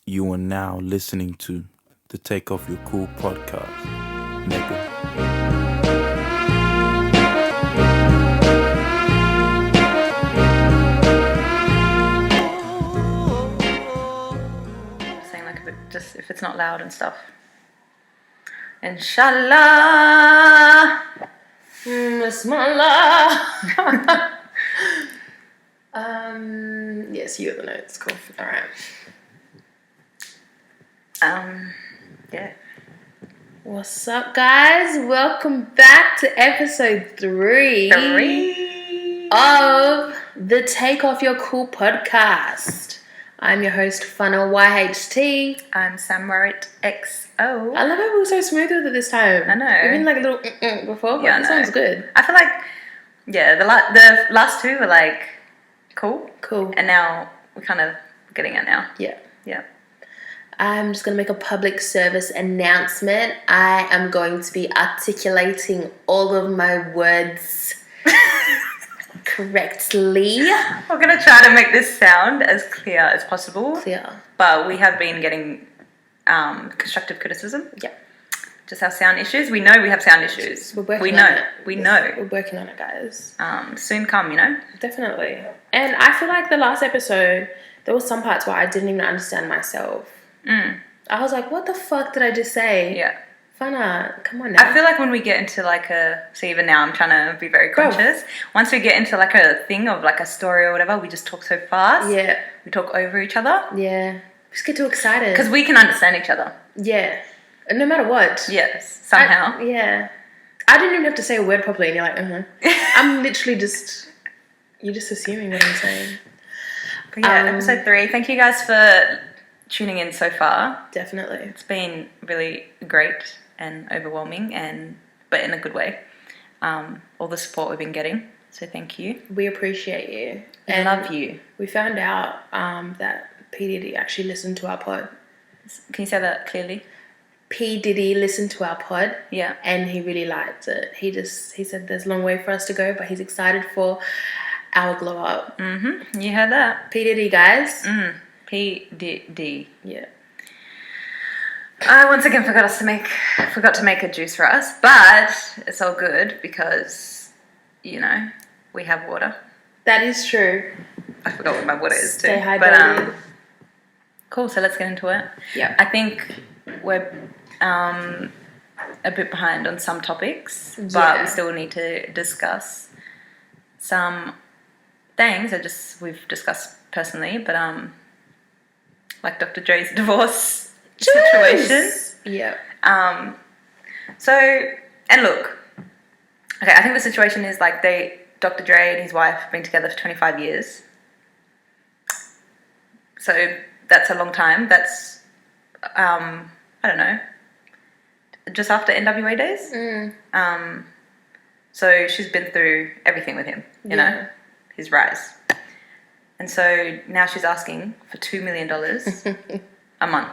You are now listening to the Take Off Your Cool podcast. Nigga. Saying like a bit, just if it's not loud and stuff. Inshallah. Bismillah. Yes, you have the notes. Cool. All right. Yeah. What's up, guys? Welcome back to episode 3 of the Take Off Your Cool podcast. I'm your host, Funnel YHT. I'm Samwarit XO. I love how we were so smooth with it this time. I know. We've been like a little before, but Yeah, I this know. one's good. I feel like, yeah, the last two were like cool, Cool. and now we're kind of getting it now. Yeah. Yeah. I'm just going to make a public service announcement. I am going to be articulating all of my words correctly. We're gonna try to make this sound as clear as possible. Clear. But we have been getting constructive criticism. Yeah. Just our sound issues. We know we have sound issues. We're working we on know. it. We know. We're working on it, guys. Soon come, you know. Definitely. And I feel like the last episode, there was some parts where I didn't even understand myself. I was like, what the fuck did I just say? Yeah. Fana, come on now. I feel like when we get into like so even now I'm trying to be very conscious. Once we get into like a thing of like a story or whatever, we just talk so fast. Yeah. We talk over each other. Yeah. Just get too excited. Because we can understand each other. Yeah. No matter what. Yes. Somehow. Yeah. I didn't even have to say a word properly and you're like, I'm literally you're just assuming what I'm saying. But yeah, episode 3. Thank you guys for tuning in so far. Definitely. It's been really great and overwhelming, but in a good way. All the support we've been getting. So thank you. We appreciate you. I love you. We found out that P. Diddy actually listened to our pod. Can you say that clearly? P. Diddy listened to our pod. Yeah. And he really liked it. He said there's a long way for us to go, but he's excited for our glow up. Mm-hmm. You heard that. P. Diddy, guys. P-D-D. Yeah. I once again forgot to make a juice for us, but it's all good because, you know, we have water. That is true. I forgot what my water is too. Stay hydrated. But, cool, so let's get into it. Yeah. I think we're a bit behind on some topics, but Yeah. we still need to discuss some things that we've discussed personally, but like Dr. Dre's divorce situation. Yeah. So, and look, okay, I think the situation is like Dr. Dre and his wife have been together for 25 years. So that's a long time. That's, I don't know, just after NWA days. So she's been through everything with him, you know, his rise. And so now she's asking for $2 million a month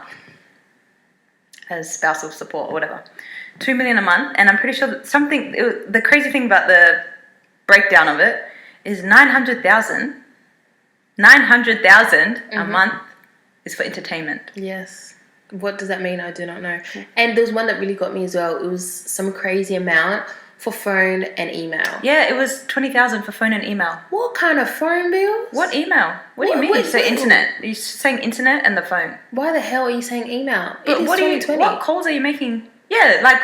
as spousal support or whatever. $2 million a month, and I'm pretty sure that the crazy thing about the breakdown of it is $900,000 a month is for entertainment. Yes. What does that mean? I do not know. And there was one that really got me as well. It was some crazy amount for phone and email. Yeah, it was $20,000 for phone and email. What kind of phone bills? What email? What do you mean? Wait, So internet. You're saying internet and the phone. Why the hell are you saying email? But It is what 2020. what calls are you making? Yeah, like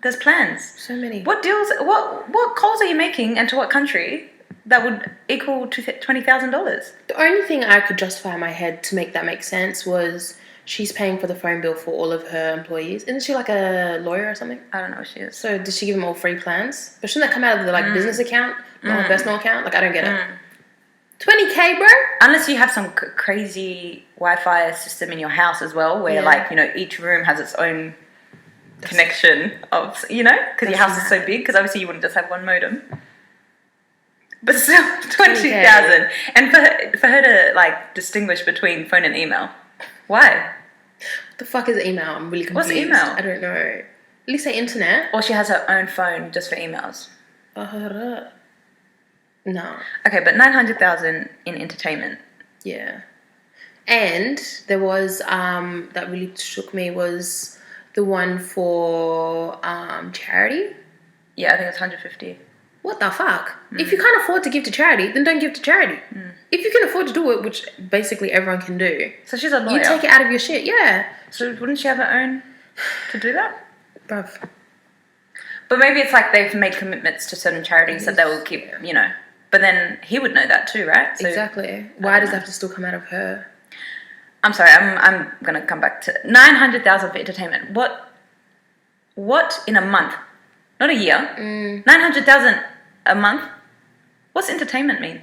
there's plans. So many. What deals? What calls are you making, and to what country that would equal to $20,000? The only thing I could justify in my head to make that make sense was she's paying for the phone bill for all of her employees. Isn't she like a lawyer or something? I don't know what she is. So does she give them all free plans? But shouldn't that come out of the business account, not her personal account? Like I don't get it. 20K, bro. Unless you have some crazy Wi-Fi system in your house as well, where like, you know, each room has its own connection of, you know, because your house is so big. Because obviously you wouldn't just have one modem. But still, 20,000, and for her to like distinguish between phone and email, why? What the fuck is email? I'm really confused. What's email? I don't know. At least say internet. Or she has her own phone just for emails. No. Okay, but 900,000 in entertainment. Yeah. And there was that really shook me was the one for charity. Yeah, I think it's 150. What the fuck? If you can't afford to give to charity, then don't give to charity. If you can afford to do it, which basically everyone can do, So she's a lawyer. you take it out of your shit. Yeah, So wouldn't she have her own to do that? bruv. But maybe it's like they've made commitments to certain charities that they will keep, But then he would know that too, right? So, Exactly. Why does it have to still come out of her? I'm sorry, I'm going to come back to 900,000 for entertainment. What in a month? Not a year. 900,000 a month? What's entertainment mean?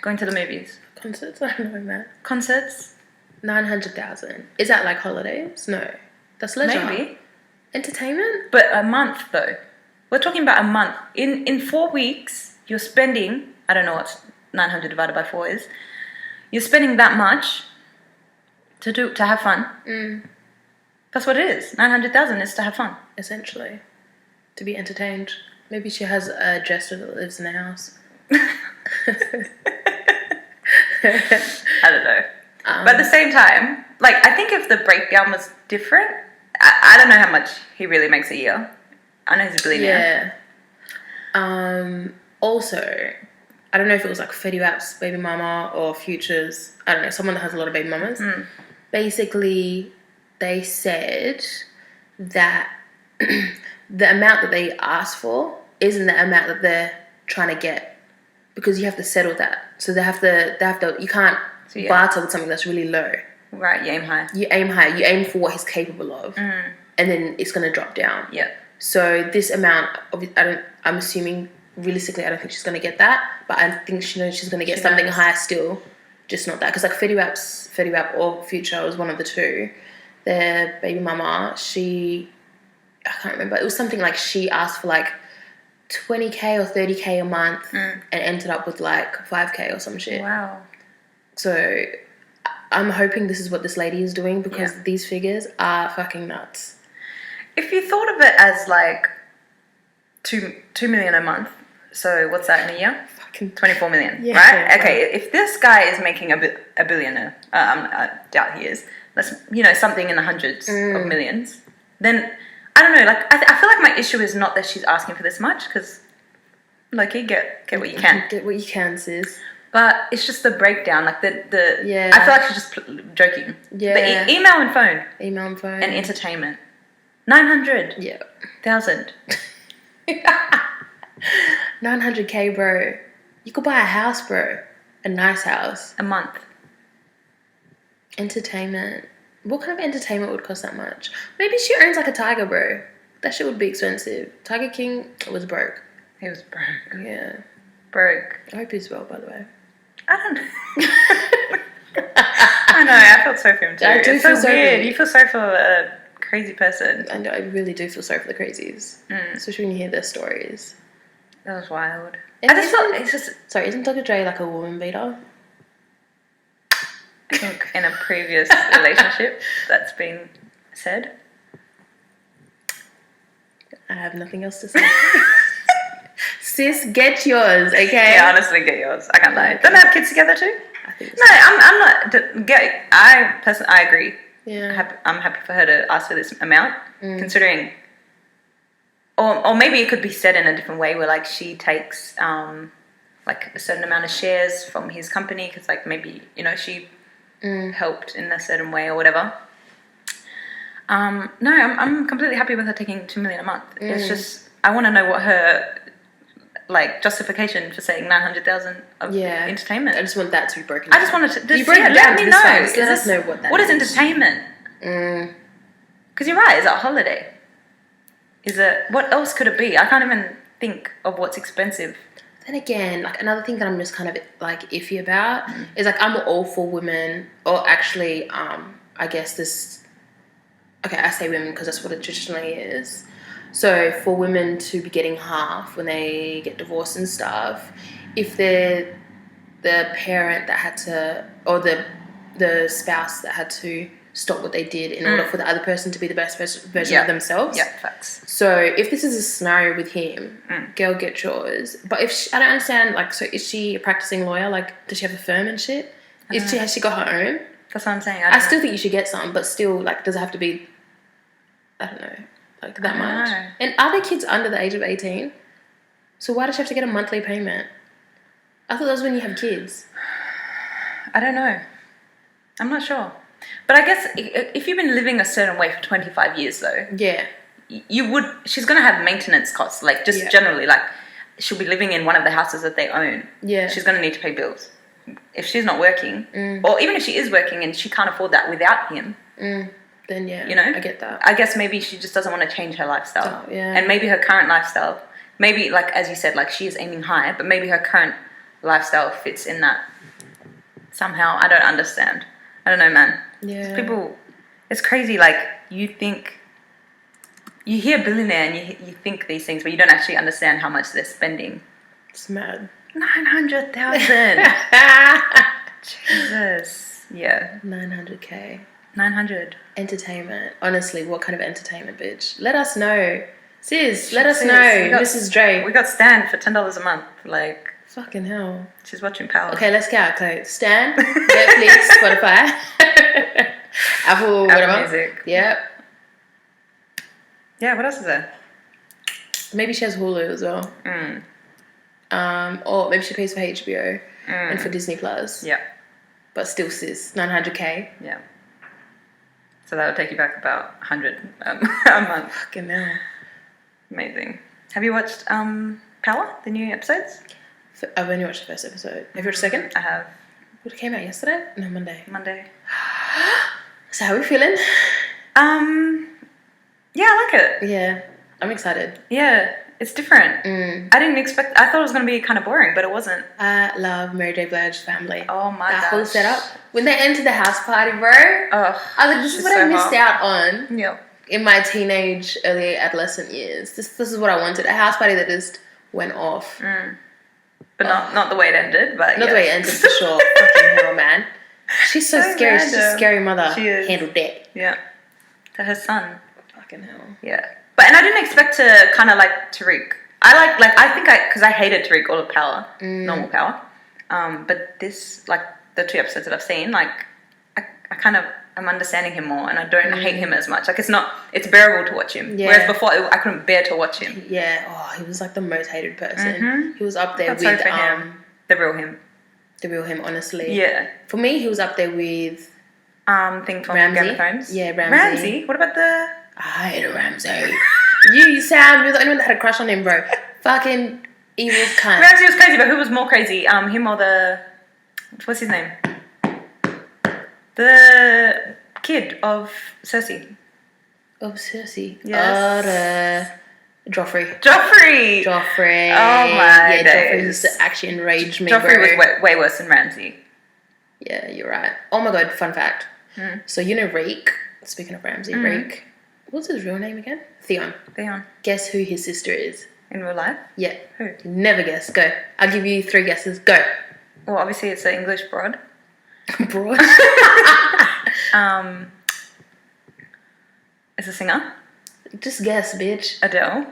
Going to the movies? Concerts? I don't know, man. Concerts? 900,000. Is that like holidays? No, that's leisure. Maybe. Entertainment? But a month though. We're talking about a month. In 4 weeks, you're spending, I don't know what 900 divided by 4 is. You're spending that much to have fun. That's what it is. 900,000 is to have fun. Essentially, to be entertained. Maybe she has a jester that lives in the house. I don't know. But at the same time, like, I think if the breakdown was different, I don't know how much he really makes a year. I know he's a billionaire. Yeah. Also, I don't know if it was like Fetty Wap's baby mama or Future's, I don't know, someone that has a lot of baby mamas. Basically, they said that the amount that they asked for isn't the amount that they're trying to get, because you have to settle that. So they have to. You can't barter with something that's really low. Right, you aim high. You aim high. You aim for what he's capable of, and then it's gonna drop down. Yeah. So this amount, I'm assuming realistically, I don't think she's gonna get that, but I think she's gonna get something higher still, just not that. Because like Fetty Wap or Future was one of the two. Their baby mama, I can't remember. It was something like she asked for like 20K or 30K a month and ended up with like 5K or some shit. Wow. So I'm hoping this is what this lady is doing, because these figures are fucking nuts. If you thought of it as like 2 million a month, so what's that in a year? Fucking 24 million, Yeah, right? right. Okay, if this guy is making a billionaire, I doubt he is. That's something in the hundreds of millions. Then I don't know. Like I feel like my issue is not that she's asking for this much, because like you get what you can. Get what you can, sis. But it's just the breakdown, like the. Yeah. I feel like she's just joking. Yeah. The email and phone Email and phone. and entertainment. 900,000 Yeah. 900K, bro. You could buy a house, bro. A nice house. a month. Entertainment. What kind of entertainment would cost that much? Maybe she owns like a tiger, bro. That shit would be expensive. Tiger King was broke. He was broke. Yeah. Broke. I hope he's well, by the way. I don't know. I know. I felt sorry for him too. I do It's feel so sorry for weird. him. You feel sorry for a crazy person. I know, I really do feel sorry for the crazies. Especially when you hear their stories. That was wild. And I just felt it's just. Sorry, isn't Dr. Dre like a woman beater? I think in a previous relationship that's been said. I have nothing else to say. Sis, get yours, okay? Yeah, honestly, get yours. I can't lie. Don't they have kids together too? I think No, I'm not. I agree. Yeah. I'm happy for her to ask for this amount, considering. Or maybe it could be said in a different way, where like she takes like a certain amount of shares from his company, because like maybe she helped in a certain way or whatever. No, I'm completely happy with her taking 2 million a month. It's just I want to know what her like justification for saying 900,000 of entertainment. I just want that to be broken I down. just wanted to. You break it down let to me this know. fast. Let us know what that What is is. entertainment? Because you're right. Is it a holiday? Is it? What else could it be? I can't even think of what's expensive. Then again, like another thing that I'm just kind of like iffy about is like I'm all for women, or actually, I guess this. Okay, I say women because that's what it traditionally is. So for women to be getting half when they get divorced and stuff, if they're the parent that had to, or the spouse that had to stop what they did in order for the other person to be the best version of themselves. Yeah, facts. So if this is a scenario with him, girl, get yours. But if I don't understand, like, so is she a practicing lawyer? Like, does she have a firm and shit? Has she got her own? That's what I'm saying. I still think you should get some, but still, like, does it have to be, I don't know, like that I don't much? know. And are there kids under the age of 18? So why does she have to get a monthly payment? I thought that was when you have kids. I don't know. I'm not sure. But I guess if you've been living a certain way for 25 years, though, Yeah. she's going to have maintenance costs, like just Yeah. generally, like she'll be living in one of the houses that they own. Yeah. She's going to need to pay bills. If she's not working, or even if she is working and she can't afford that without him, Then yeah, you know? I get that. I guess maybe she just doesn't want to change her lifestyle. Oh, yeah. And maybe her current lifestyle, maybe like as you said, like she is aiming high, but maybe her current lifestyle fits in that somehow. I don't understand. I don't know, man. Yeah. People, it's crazy. Like you hear billionaire and you think these things, but you don't actually understand how much they're spending. It's mad. 900,000. Jesus. Yeah. 900K. 900. Entertainment. Honestly, what kind of entertainment, bitch? Let us know. Sis, let us Sis, know. we got- Mrs. Drake. We got Stan for $10 a month. Like Fucking hell. she's watching Power. Okay, let's get out code. Stan, Netflix, Spotify, Apple, whatever. Music. Yep. Yeah. What else is there? Maybe she has Hulu as well. Or maybe she pays for HBO and for Disney Plus. Yeah. But still, sis, 900K. Yeah. So that would take you back about 100 a month. Fucking hell. Amazing. Have you watched Power, the new episodes? I've only watched the first episode. Have you watched the second? I have. What came out yesterday? No, Monday. Monday. So how are we feeling? Yeah, I like it. Yeah, I'm excited. Yeah, it's different. I didn't expect. I thought it was going to be kind of boring, but it wasn't. I love Mary J. Blige's family. Oh my That whole gosh. setup. When they entered the house party, bro, Oh, I was like, this is she's what I so missed hot. out on yeah. in my teenage, early adolescent years. This is what I wanted. A house party that just went off. But not the way it ended. But Not yeah. the way it ended for sure. Fucking hell, man. She's so So scary. She's a random. scary mother. She is. Handled that. Yeah. To her son. Fucking hell. Yeah. And I didn't expect to kind of like Tariq. Because I hated Tariq all of Power, normal Power. But this, like the 2 episodes that I've seen, like I kind of am understanding him more, and I don't hate him as much. Like it's bearable to watch him. Yeah. Whereas before I couldn't bear to watch him. Yeah. Oh, he was like the most hated person. He was up there That's sorry with for him. The real him. the real him. Honestly. Yeah. For me, he was up there with. Thing from Ramsay? Game of Thrones. Yeah, Ramsay. Ramsay. What about the? I hate Ramsay. you sound. You're the only one that had a crush on him, bro. Fucking evil cunt. Ramsay was crazy, but who was more crazy? Him or the? What's his name? The kid of Cersei. Oh, Cersei. Yes. Joffrey. Joffrey. Joffrey. Oh my Yeah, Joffrey days. used to actually enrage me, Joffrey bro. was way worse than Ramsay. Yeah, you're right. Oh my god, fun fact. So you know Reek, speaking of Ramsay, Reek, what's his real name again? Theon. Theon. Guess who his sister is? In real life? Yeah. Who? Never guess. Go. I'll give you 3 guesses. Go. Well, obviously it's an English broad. Broad. It's a singer. Just guess, bitch. Adele.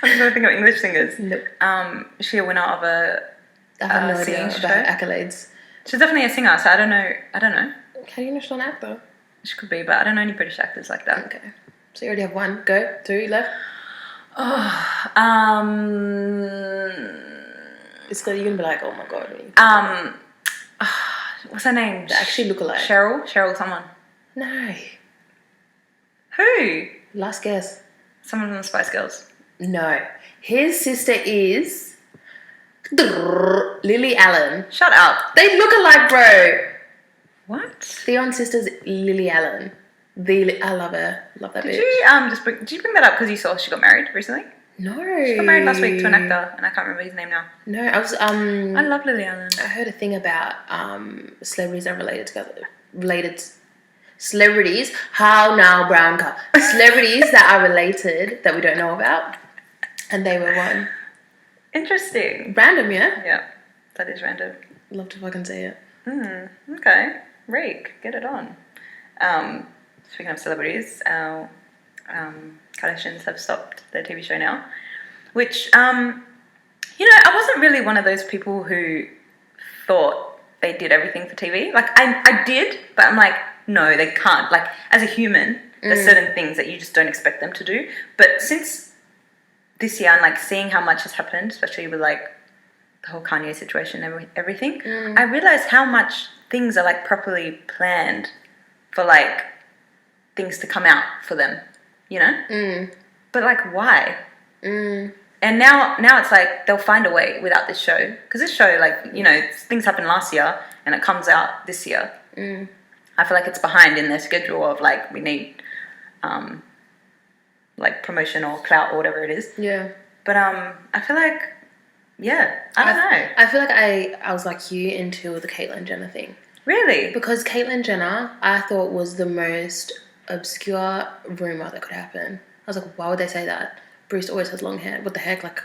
I'm just trying to think of English singers. Nope. Is she a winner of a? I have no idea singing about show? her accolades. She's definitely a singer, so I don't know. How do you know she's an actor? She could be, but I don't know any British actors like that. Okay. So you already have 1. Go. 2 left. It's good. You're gonna be like, oh my god. What's her name? They actually look alike. Cheryl someone. No. Who? Last guess. Someone from the Spice Girls. No. His sister is Lily Allen. Shut up. They look alike, bro. What? Theon's sister's Lily Allen. I love her. Love that Did bitch. you did you bring that up because you saw she got married recently? No. She got married last week to an actor, and I can't remember his name now. No, I was I love Lily Allen. I heard a thing about celebrities that are celebrities. How now, brown car? Celebrities that are related that we don't know about, and they were one. Interesting. Random, yeah. Yeah, that is random. Love to fucking see it. Okay, Rake, get it on. Speaking of celebrities, our Kardashians have stopped their TV show now, which I wasn't really one of those people who thought they did everything for TV. Like I did, but I'm like, no, they can't. Like as a human, there's certain things that you just don't expect them to do. But since this year and like seeing how much has happened, especially with like the whole Kanye situation and everything, I realized how much things are like properly planned for like things to come out for them, you know? But like why? And now it's like they'll find a way without this show, because this show, like, you know, things happened last year and it comes out this year. I feel like it's behind in their schedule of like we need like promotion or clout or whatever it is. Yeah. But I feel like, yeah, I don't know. I feel like I was like you until the Caitlyn Jenner thing. Really? Because Caitlyn Jenner, I thought was the most obscure rumor that could happen. I was like, why would they say that? Bruce always has long hair. What the heck? Like,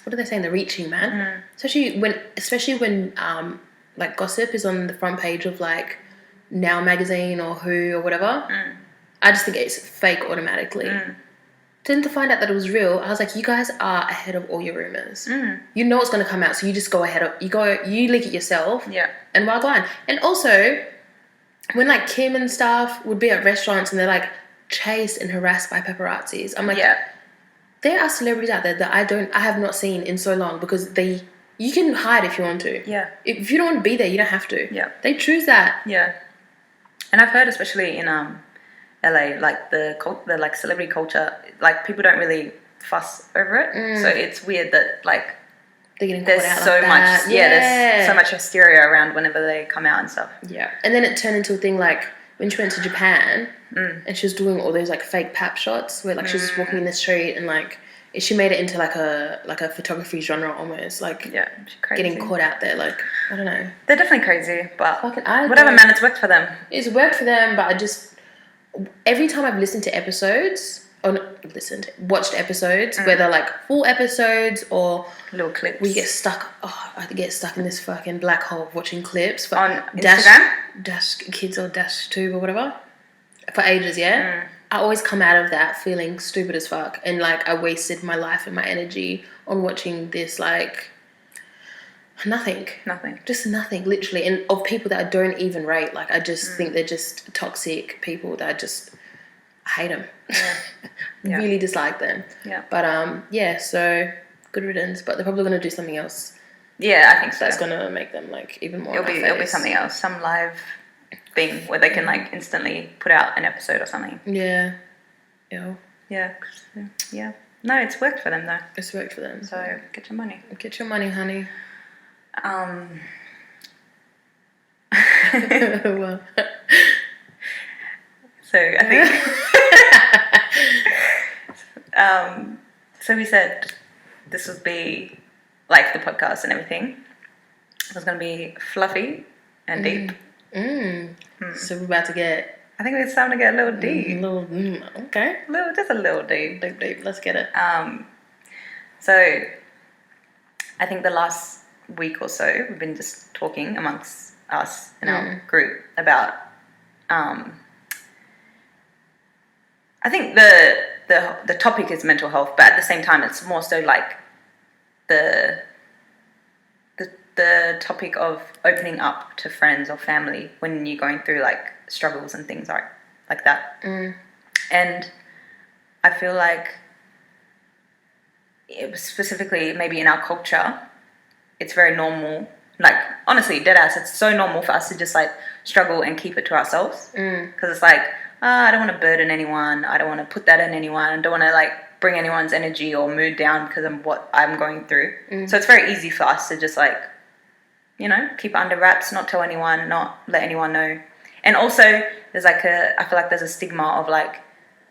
what are they saying? They're reaching, man. Especially when like gossip is on the front page of like Now magazine or Who or whatever. I just think it's fake automatically. Then to find out that it was real, I was like, you guys are ahead of all your rumors. You know what's going to come out, so you just go ahead of you leak it yourself. Yeah. And wagwan. And also, when like Kim and stuff would be at restaurants and they're like chased and harassed by paparazzis, I'm like, there are celebrities out there that I have not seen in so long, because you can hide if you want to. Yeah. If you don't want to be there, you don't have to. Yeah. They choose that. Yeah. And I've heard, especially in LA, like the like celebrity culture, like people don't really fuss over it. So it's weird that like They're getting there's caught out so like that. much there's so much hysteria around whenever they come out and stuff. Yeah. And then it turned into a thing like when she went to Japan and she was doing all those like fake pap shots where like she was just walking in the street and like she made it into like a photography genre almost, like She's crazy. getting caught out there. Like, I don't know. They're definitely crazy, but Fucking whatever, man, it's worked for them. It's worked for them, but I just, every time I've listened to episodes, watched episodes, whether like full episodes or Little clips. I get stuck in this fucking black hole of watching clips for On Instagram? Dash Kids or Dash Tube or whatever for ages, yeah? I always come out of that feeling stupid as fuck, and like I wasted my life and my energy on watching this like nothing. Just nothing, literally, and of people that I don't even rate. Like I just think they're just toxic people that I hate them. Really dislike them. Yeah. But so good riddance. But they're probably gonna do something else. Yeah, I think so. That's gonna make them like even more. It'll be something else, some live thing where they can like instantly put out an episode or something. Yeah. Ew. Yeah. Yeah. No, it's worked for them though. It's worked for them. So get your money. Get your money, honey. Well. So I think so we said this would be like the podcast and everything. It was going to be fluffy and deep. So we're about to get I think it's time to get a little deep. Okay. Just a little deep. Deep. Let's get it. So I think the last week or so we've been just talking amongst us in our group about I think the topic is mental health, but at the same time it's more so like the topic of opening up to friends or family when you're going through like struggles and things like that. And I feel like it was specifically maybe in our culture, it's very normal. Like honestly, deadass, it's so normal for us to just like struggle and keep it to ourselves, because it's like I don't want to burden anyone. I don't want to put that in anyone. I don't want to like bring anyone's energy or mood down because of what I'm going through. So it's very easy for us to just like, you know, keep it under wraps, not tell anyone, not let anyone know. And also there's like I feel like there's a stigma of like,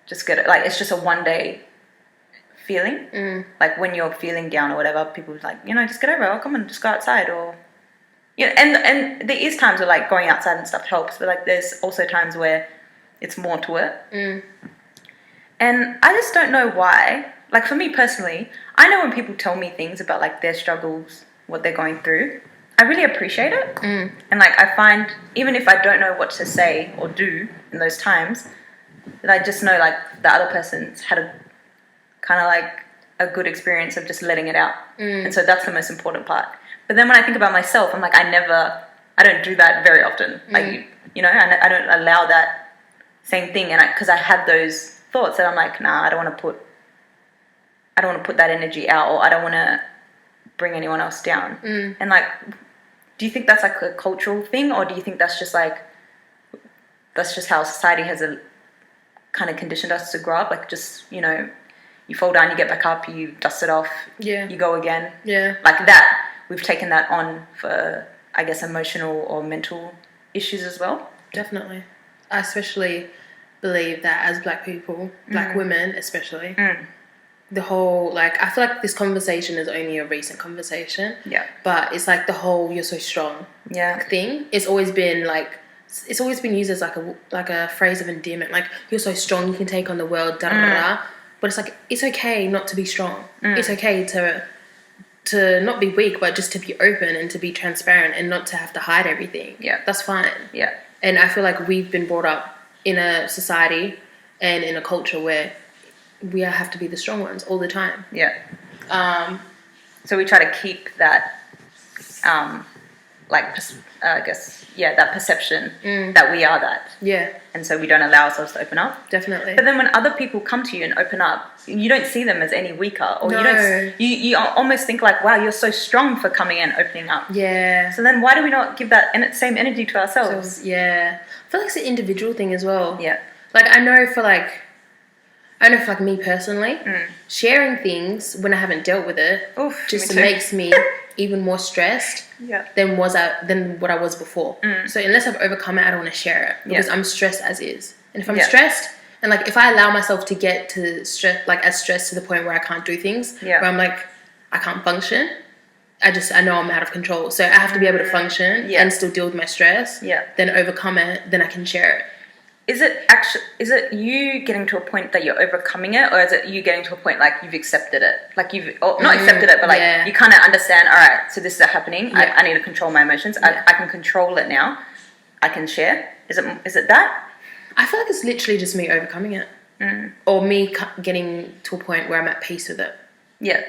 just get it. Like it's just a one day feeling. Like when you're feeling down or whatever, people are like, you know, just get over it. Oh, come on, just go outside. Or, yeah, and there is times where like going outside and stuff helps, but like there's also times where it's more to it. And I just don't know why. Like for me personally, I know when people tell me things about like their struggles, what they're going through, I really appreciate it. And like I find, even if I don't know what to say or do in those times, that I just know like the other person's had a kind of like a good experience of just letting it out. And so that's the most important part. But then when I think about myself, I'm like, I I don't do that very often. Like, you know, and I don't allow that same thing. And because I had those thoughts that I'm like, nah, I don't want to put that energy out, or I don't want to bring anyone else down. And like, do you think that's like a cultural thing, or do you think that's just how society has kind of conditioned us to grow up? Like, just, you know, you fall down, you get back up, you dust it off, you go again. Yeah. Like that, we've taken that on for, I guess, emotional or mental issues as well. Definitely. I especially believe that as Black people, Black women especially, the whole, like, I feel like this conversation is only a recent conversation. Yeah. But it's like the whole "you're so strong" thing. It's always been used as like a phrase of endearment. Like, you're so strong, you can take on the world, da da da. But it's like, it's okay not to be strong. It's okay to not be weak, but just to be open and to be transparent and not to have to hide everything. Yeah. That's fine. Yeah. And I feel like we've been brought up in a society and in a culture where we have to be the strong ones all the time. Yeah. So we try to keep that, I guess, that perception that we are that. Yeah. And so we don't allow ourselves to open up. Definitely. But then when other people come to you and open up, you don't see them as any weaker, or No. you almost think like, wow, you're so strong for coming and opening up. Yeah. So then why do we not give that same energy to ourselves? So, yeah. I feel like it's an individual thing as well. Yeah. Like, I know for me personally, sharing things when I haven't dealt with it just makes me even more stressed than what I was before. So unless I've overcome it, I don't want to share it because I'm stressed as is. And if I'm stressed, and like if I allow myself to get to stress, like as stressed to the point where I can't do things, where I'm like, I can't function, I know I'm out of control. So I have to be able to function and still deal with my stress, then overcome it, then I can share it. Is it you getting to a point that you're overcoming it, or is it you getting to a point like you've accepted it? Like not accepted it, but like you kind of understand, all right, so this is happening. I need to control my emotions. I can control it now. I can share. Is it that? I feel like it's literally just me overcoming it. Or me getting to a point where I'm at peace with it. Yeah.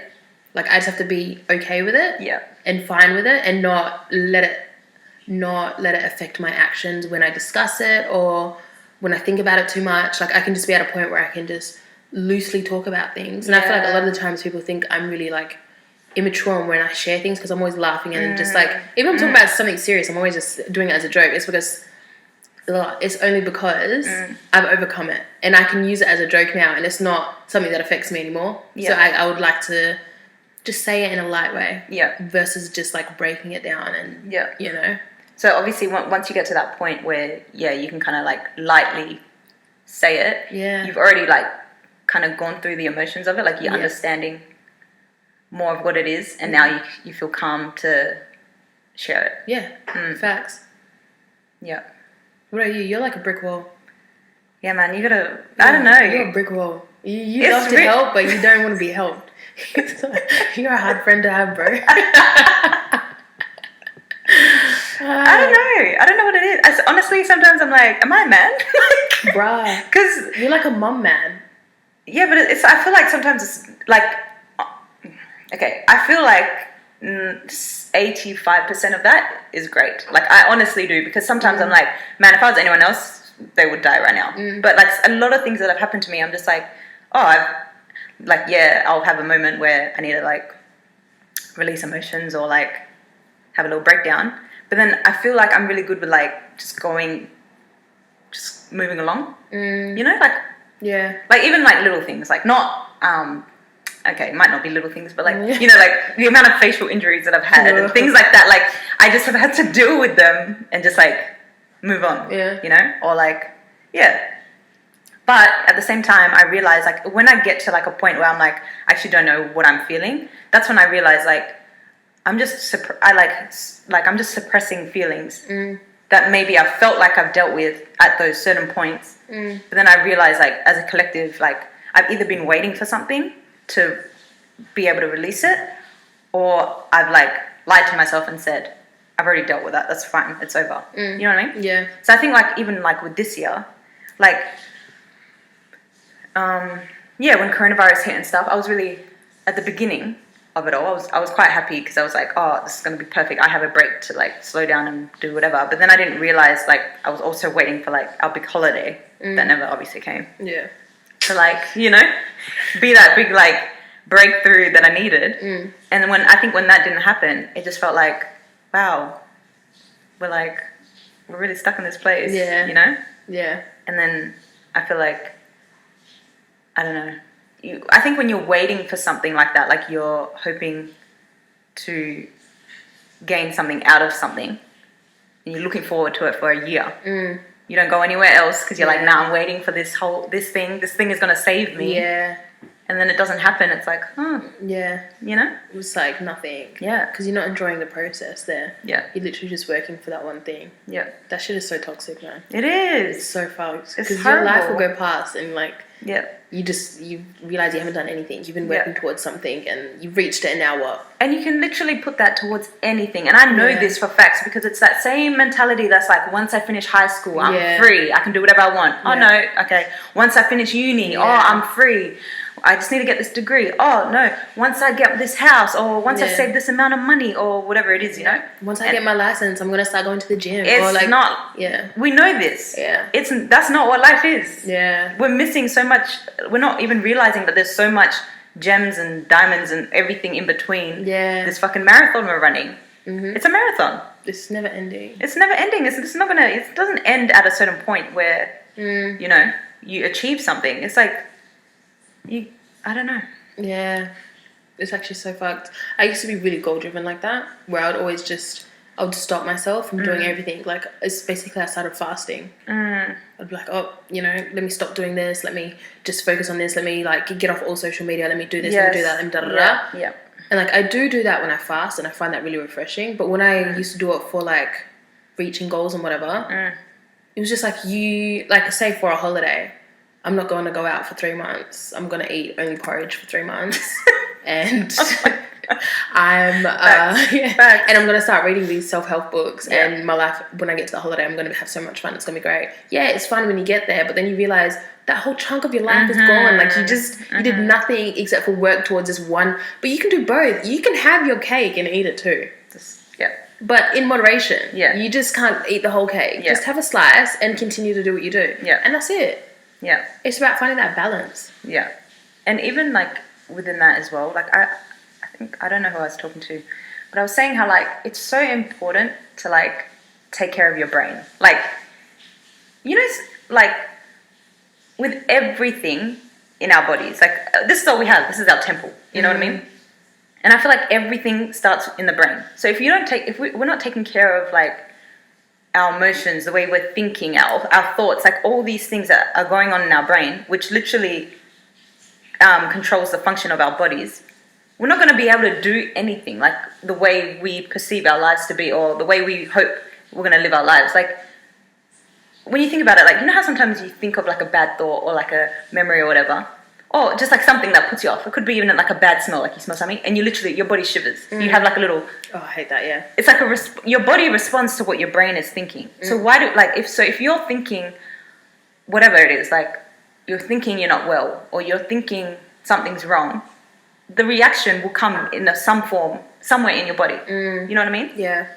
Like, I just have to be okay with it. Yeah. And fine with it, and not let it affect my actions when I discuss it or when I think about it too much. Like, I can just be at a point where I can just loosely talk about things. And I feel like a lot of the times people think I'm really like immature when I share things, because I'm always laughing and just like, even if I'm talking about something serious, I'm always just doing it as a joke. It's only because I've overcome it and I can use it as a joke now, and it's not something that affects me anymore. So I would like to just say it in a light way, versus just like breaking it down and you know. So obviously, once you get to that point where you can kind of like lightly say it, you've already like kind of gone through the emotions of it, like you're understanding more of what it is, and now you feel calm to share it. Yeah, facts. Yeah. What are you? You're like a brick wall. Yeah, man, you gotta. I don't know. You're a brick wall. You love to help, but you don't want to be helped. You're a hard friend to have, bro. I don't know what it is. Honestly, sometimes I'm like, am I a man? Bruh. Because you're like a mum man. Yeah, but I feel like sometimes it's like, okay, I feel like 85% of that is great. Like, I honestly do, because sometimes I'm like, man, if I was anyone else, they would die right now. But like a lot of things that have happened to me, I'm just like, I'll have a moment where I need to like release emotions or like have a little breakdown. But then I feel like I'm really good with like just moving along. You know, like like even like little things, like not okay, it might not be little things, but like you know, like the amount of facial injuries that I've had and things like that. Like I just have had to deal with them and just like move on. You know, or like But at the same time, I realize like when I get to like a point where I'm like, I actually don't know what I'm feeling. That's when I realize like I'm just I'm just suppressing feelings that maybe I felt like I've dealt with at those certain points. But then I realize like as a collective, like I've either been waiting for something to be able to release it, or I've like lied to myself and said, I've already dealt with that. That's fine. It's over. You know what I mean? Yeah. So I think like even like with this year, like when coronavirus hit and stuff, I was really, at the beginning, of it all. I was quite happy because I was like, oh, this is going to be perfect. I have a break to like slow down and do whatever. But then I didn't realize like I was also waiting for like our big holiday that never obviously came. Yeah. To like, you know, be that big like breakthrough that I needed. And when that didn't happen, it just felt like, wow, we're really stuck in this place. Yeah. You know? Yeah. And then I feel like, I don't know. I think when you're waiting for something like that, like you're hoping to gain something out of something, and you're looking forward to it for a year. You don't go anywhere else because you're like, nah, I'm waiting for this thing. This thing is going to save me. Yeah. And then it doesn't happen. It's like, Yeah. you know? It was like nothing. Yeah. Because you're not enjoying the process there. Yeah. You're literally just working for that one thing. Yeah. That shit is so toxic, man. It It's is. so fucked. It's Because your life will horrible. go past and like Yeah. you realize you haven't done anything. You've been working towards something and you've reached it and now what? And you can literally put that towards anything. And I know Yeah. this for facts because it's that same mentality that's like, once I finish high school, I'm Yeah. free. I can do whatever I want. Oh, Yeah. no. Okay. Once I finish uni, Yeah. oh, I'm free. I just need to get this degree. Oh, no. Once I get this house or once I Yeah. save this amount of money or whatever it is, you know? Once I get my license, I'm going to start going to the gym. It's or like, not. Yeah. We know this. Yeah. That's not what life is. Yeah. We're missing so much. We're not even realizing that there's so much gems and diamonds and everything in between. Yeah. This fucking marathon we're running. It's a marathon. It's never ending. It's never ending. It's not gonna. It doesn't end at a certain point where you know you achieve something. It's like I don't know. Yeah. It's actually so fucked. I used to be really goal driven like that, where I would stop myself from doing everything. Like, it's basically I started fasting. I'd be like, oh, you know, let me stop doing this. Let me just focus on this. Let me like get off all social media. Let me do this. Let me do that. Let me da da da. Yeah. And like I do that when I fast, and I find that really refreshing. But when I used to do it for like reaching goals and whatever, it was just like say for a holiday, I'm not going to go out for 3 months. I'm going to eat only porridge for 3 months, and and I'm going to start reading these self-help books. Yeah. And my life, when I get to the holiday, I'm going to have so much fun. It's going to be great. Yeah, it's fun when you get there, but then you realize that whole chunk of your life is gone. Like you did nothing except for work towards this one. But you can do both. You can have your cake and eat it too. Yeah. But in moderation. Yeah. You just can't eat the whole cake. Yeah. Just have a slice and continue to do what you do. Yeah. And that's it. Yeah. It's about finding that balance. Yeah. And even like within that as well, like I think I don't know who I was talking to, but I was saying how like it's so important to like take care of your brain. Like, you know, like with everything in our bodies, like this is all we have. This is our temple. You know what I mean? And I feel like everything starts in the brain. So if we're not taking care of like our emotions, the way we're thinking, our thoughts, like all these things that are going on in our brain, which literally controls the function of our bodies, we're not going to be able to do anything like the way we perceive our lives to be or the way we hope we're going to live our lives. Like, when you think about it, like, you know how sometimes you think of like a bad thought or like a memory or whatever, or just like something that puts you off. It could be even like a bad smell, like you smell something and your body shivers. You have like a little... Oh, I hate that, yeah. It's like your body responds to what your brain is thinking. So if you're thinking whatever it is, like you're thinking you're not well or you're thinking something's wrong, the reaction will come in some form somewhere in your body. You know what I mean? Yeah.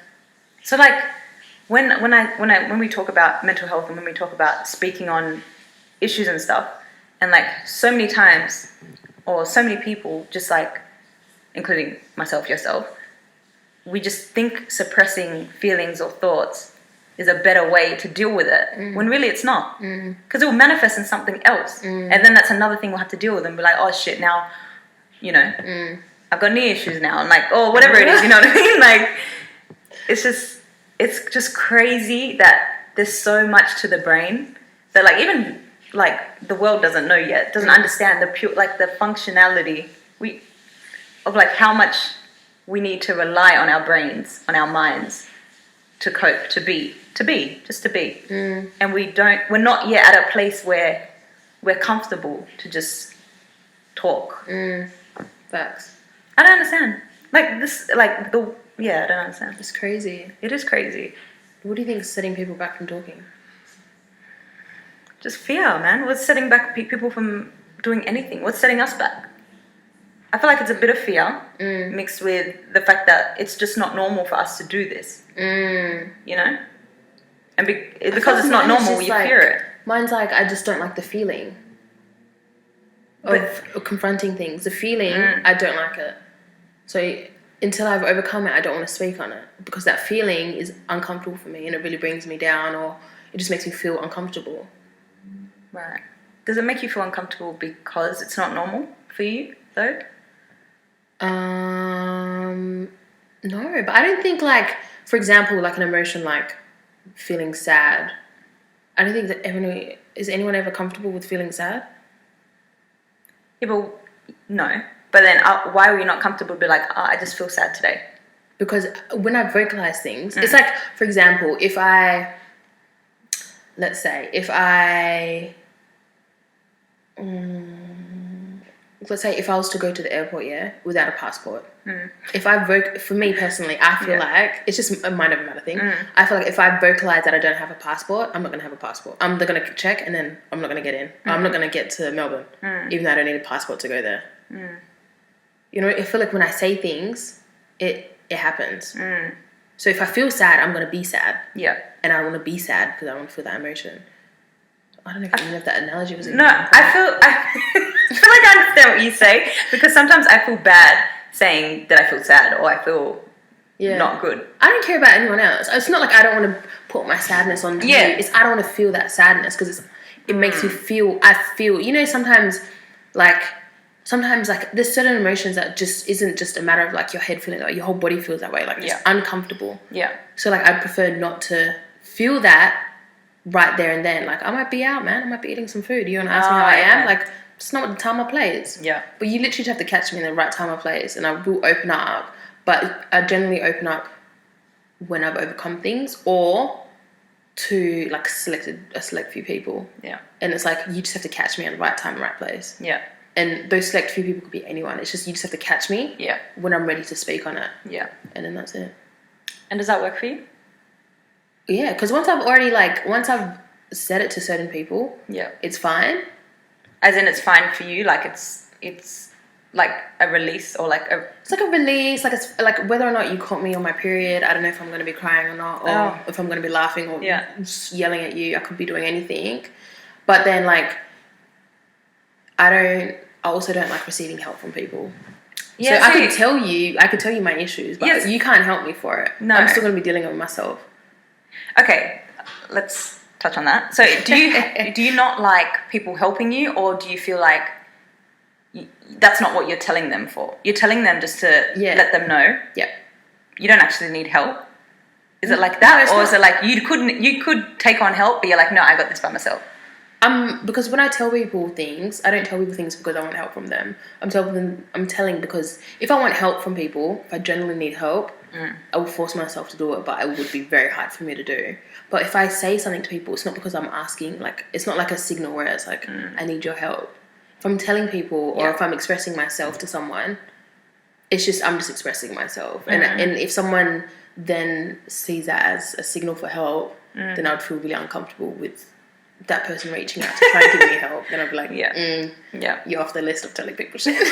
So like when we talk about mental health and when we talk about speaking on issues and stuff, and like so many times or so many people, just like including myself, yourself, we just think suppressing feelings or thoughts is a better way to deal with it, when really it's not, because it will manifest in something else, and then that's another thing we'll have to deal with and be like, oh shit, now, you know, I've got knee issues now, and like, oh, whatever it is, you know what I mean? Like, it's just crazy that there's so much to the brain that like even like the world doesn't know yet, doesn't understand the pure, like the functionality of like how much we need to rely on our brains, on our minds to cope, to be. And we're not yet at a place where we're comfortable to just talk. Facts. I don't understand. Like this, like I don't understand. It's crazy. It is crazy. What do you think is setting people back from talking? Just fear, man. What's setting back people from doing anything? What's setting us back? I feel like it's a bit of fear mixed with the fact that it's just not normal for us to do this. You know? And because it's not normal, you fear it. Mine's like, I just don't like the feeling of confronting things. The feeling, I don't like it. So until I've overcome it, I don't want to speak on it because that feeling is uncomfortable for me and it really brings me down, or it just makes me feel uncomfortable. Right. Does it make you feel uncomfortable because it's not normal for you, though? No, but I don't think, like, for example, like an emotion like feeling sad. I don't think that is anyone ever comfortable with feeling sad? Yeah, but no. But then why are you not comfortable to be like, I just feel sad today? Because when I vocalize things, it's like, for example, let's say if I was to go to the airport, without a passport. For me personally, I feel like, it's just a mind over matter thing. I feel like if I vocalize that I don't have a passport, I'm not going to have a passport. I'm going to check and then I'm not going to get in. I'm not going to get to Melbourne, even though I don't need a passport to go there. You know, I feel like when I say things, it happens. So if I feel sad, I'm going to be sad. Yeah. And I want to be sad because I want to feel that emotion. I don't know if that analogy was... No, I feel like I understand what you say, because sometimes I feel bad saying that I feel sad or I feel not good. I don't care about anyone else. It's not like I don't want to put my sadness on you. It's I don't want to feel that sadness because it makes me feel... You know, sometimes there's certain emotions that just isn't just a matter of like your head feeling, like your whole body feels that way, like it's uncomfortable. Yeah. So like I prefer not to feel that right there and then. Like I might be out, man. I might be eating some food. You want to ask me how I am? Like it's not the time or place. Yeah. But you literally have to catch me in the right time or place, and I will open up. But I generally open up when I've overcome things or to like a select few people. Yeah. And it's like you just have to catch me in the right time and right place. Yeah. And those select few people could be anyone. It's just you just have to catch me when I'm ready to speak on it. Yeah. And then that's it. And does that work for you? Yeah, because once I've said it to certain people, it's fine. As in, it's fine for you. Like it's like a release or like a. It's like a release. Like it's like whether or not you caught me on my period. I don't know if I'm going to be crying or not, or if I'm going to be laughing or yelling at you. I could be doing anything, but then like I also don't like receiving help from people. Yeah, so I could tell you my issues, but you can't help me for it. No, I'm still going to be dealing with myself. Okay, let's touch on that. So do you not like people helping you, or do you feel like that's not what you're telling them for? You're telling them just to let them know. Yeah. You don't actually need help. Is it like that, or is it like you could take on help, but you're like, no, I got this by myself? Because when I tell people things, I don't tell people things because I want help from them. I'm telling because if I want help from people, if I genuinely need help, I will force myself to do it, but it would be very hard for me to do. But if I say something to people, it's not because I'm asking, like, it's not like a signal where it's like, I need your help. If I'm telling people or if I'm expressing myself to someone, it's just, I'm just expressing myself. And if someone then sees that as a signal for help, then I would feel really uncomfortable with that person reaching out to try and give me help. Then I'd be like, you're off the list of telling people shit.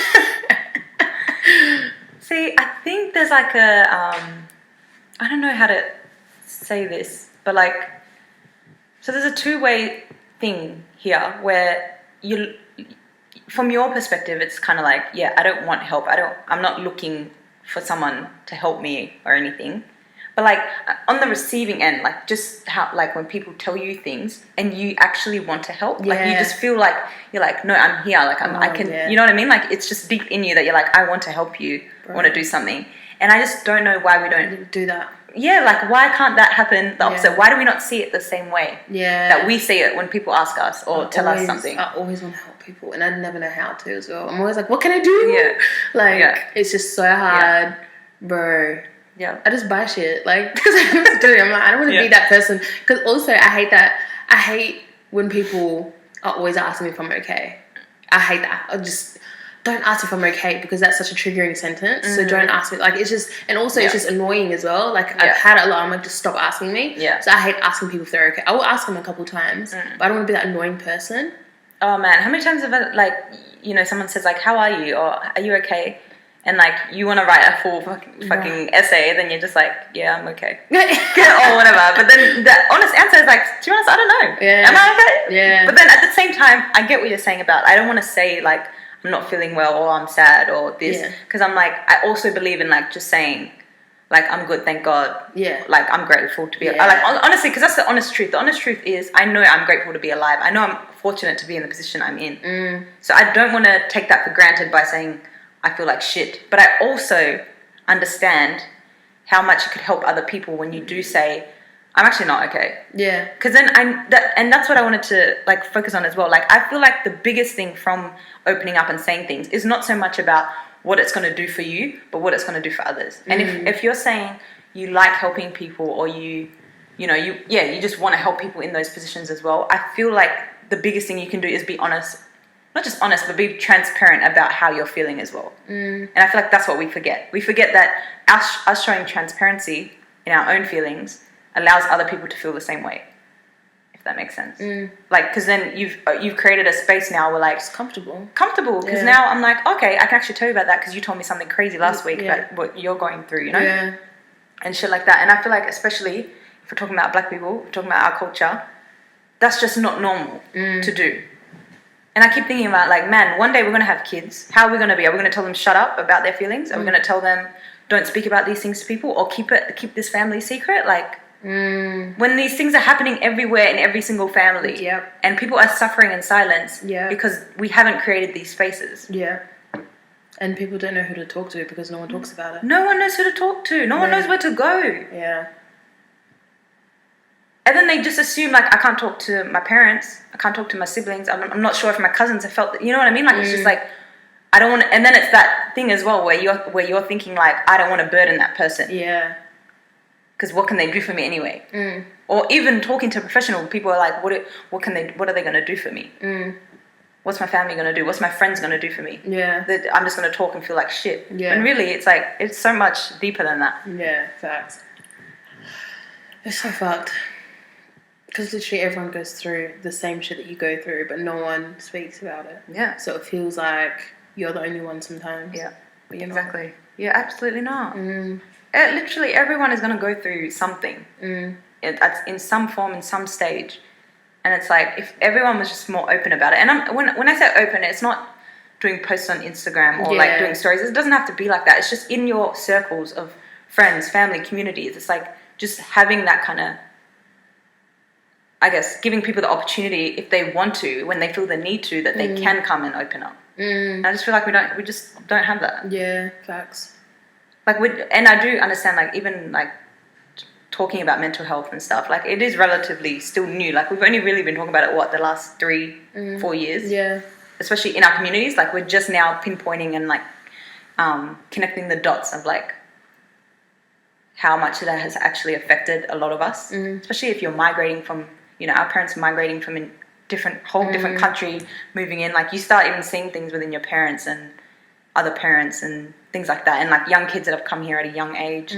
See, I think there's like a, I don't know how to say this, but like, so there's a two-way thing here where from your perspective, it's kind of like, I don't want help. I'm not looking for someone to help me or anything. But like on the receiving end, like just how, like when people tell you things and you actually want to help, like you just feel like you're like, no, I'm here. Like I can, you know what I mean? Like it's just deep in you that you're like, I want to help you, I want to do something. And I just don't know why we don't do that. Yeah, like why can't that happen the opposite? Why do we not see it the same way? Yeah. That we see it when people ask us or tell us something. I always want to help people and I never know how to as well. I'm always like, what can I do? Yeah. Like it's just so hard, bro. Yeah, I just buy shit, like, because I don't know what to do. I'm like, I don't want to be that person. Because also, I hate when people are always asking me if I'm okay. I hate that. I just, don't ask if I'm okay, because that's such a triggering sentence. So don't ask me, like, it's just, and also it's just annoying as well. Like, I've had it a lot. I'm like, just stop asking me. Yeah. So I hate asking people if they're okay. I will ask them a couple times, but I don't want to be that annoying person. Oh man, how many times have I, like, you know, someone says like, "How are you?" or "Are you okay?" And like you want to write a full fucking essay, then you're just like, "Yeah, I'm okay," or whatever. But then the honest answer is like, "To be honest, I don't know. Yeah. Am I okay?" Yeah. But then at the same time, I get what you're saying about. I don't want to say like I'm not feeling well or I'm sad or this, because I'm like, I also believe in like just saying like I'm good, thank God. Yeah. Like I'm grateful to be like honestly, because that's the honest truth. The honest truth is I know I'm grateful to be alive. I know I'm fortunate to be in the position I'm in. So I don't want to take that for granted by saying I feel like shit. But I also understand how much it could help other people when you do say I'm actually not okay. Yeah. Because then and that's what I wanted to like focus on as well. Like I feel like the biggest thing from opening up and saying things is not so much about what it's going to do for you, but what it's going to do for others. And if you're saying you like helping people, or you just want to help people in those positions as well, I feel like the biggest thing you can do is be honest. Not just honest, but be transparent about how you're feeling as well. And I feel like that's what we forget. We forget that us showing transparency in our own feelings allows other people to feel the same way. If that makes sense. Like, because then you've created a space now where like It's comfortable. Because now I'm like, okay, I can actually tell you about that because you told me something crazy last week about what you're going through, you know? Yeah. And shit like that. And I feel like, especially if we're talking about black people, we're talking about our culture, that's just not normal to do. And I keep thinking about like, man, one day we're going to have kids. How are we going to be? Are we going to tell them shut up about their feelings? Are we going to tell them don't speak about these things to people, or keep this family secret? Like, when these things are happening everywhere in every single family, and people are suffering in silence because we haven't created these spaces. Yeah. And people don't know who to talk to because no one talks about it. No one knows who to talk to. No one knows where to go. Yeah. And then they just assume like I can't talk to my parents. I can't talk to my siblings. I'm not sure if my cousins have felt that. You know what I mean? Like it's just like I don't want to. And then it's that thing as well where you're thinking like I don't want to burden that person. Yeah. Because what can they do for me anyway? Or even talking to professional people are like, what are they going to do for me? What's my family going to do? What's my friends going to do for me? Yeah. That I'm just going to talk and feel like shit. Yeah. And really, it's like it's so much deeper than that. Yeah, facts. It's so fucked. Because literally everyone goes through the same shit that you go through, but no one speaks about it. Yeah. So it feels like you're the only one sometimes. Yeah. But you're Exactly. not. You're absolutely not. Literally everyone is going to go through something. That's in some form, in some stage. And it's like, if everyone was just more open about it. And when I say open, it's not doing posts on Instagram or like doing stories. It doesn't have to be like that. It's just in your circles of friends, family, communities. It's like just having that kind of, I guess, giving people the opportunity, if they want to, when they feel the need to, that they can come and open up. And I just feel like we just don't have that. Yeah, facts. Like, and I do understand, like, even like talking about mental health and stuff, like it is relatively still new. Like we've only really been talking about it the last 3-4 years. Yeah. Especially in our communities, like we're just now pinpointing and like connecting the dots of like how much that has actually affected a lot of us. Especially if you're migrating from, our parents migrating from a different country, moving in, like you start even seeing things within your parents and other parents and things like that, and like young kids that have come here at a young age,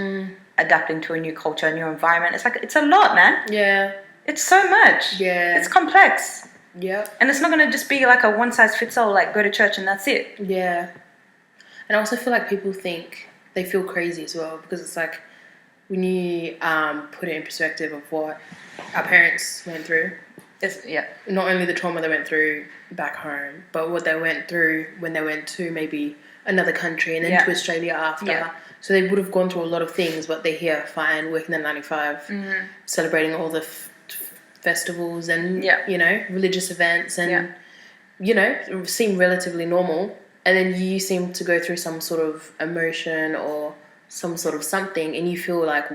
adapting to a new culture, a new environment. It's like, it's a lot, man. Yeah. It's so much. Yeah. It's complex. Yeah. And it's not going to just be like a one size fits all, like go to church and that's it. Yeah. And I also feel like people think they feel crazy as well, because it's like when you put it in perspective of what our parents went through, not only the trauma they went through back home, but what they went through when they went to maybe another country and then to Australia after. Yeah. So they would have gone through a lot of things, but they're here fine, working the 9 to 5, celebrating all the festivals and, religious events and, seem relatively normal. And then you seem to go through some sort of emotion or some sort of something, and you feel like,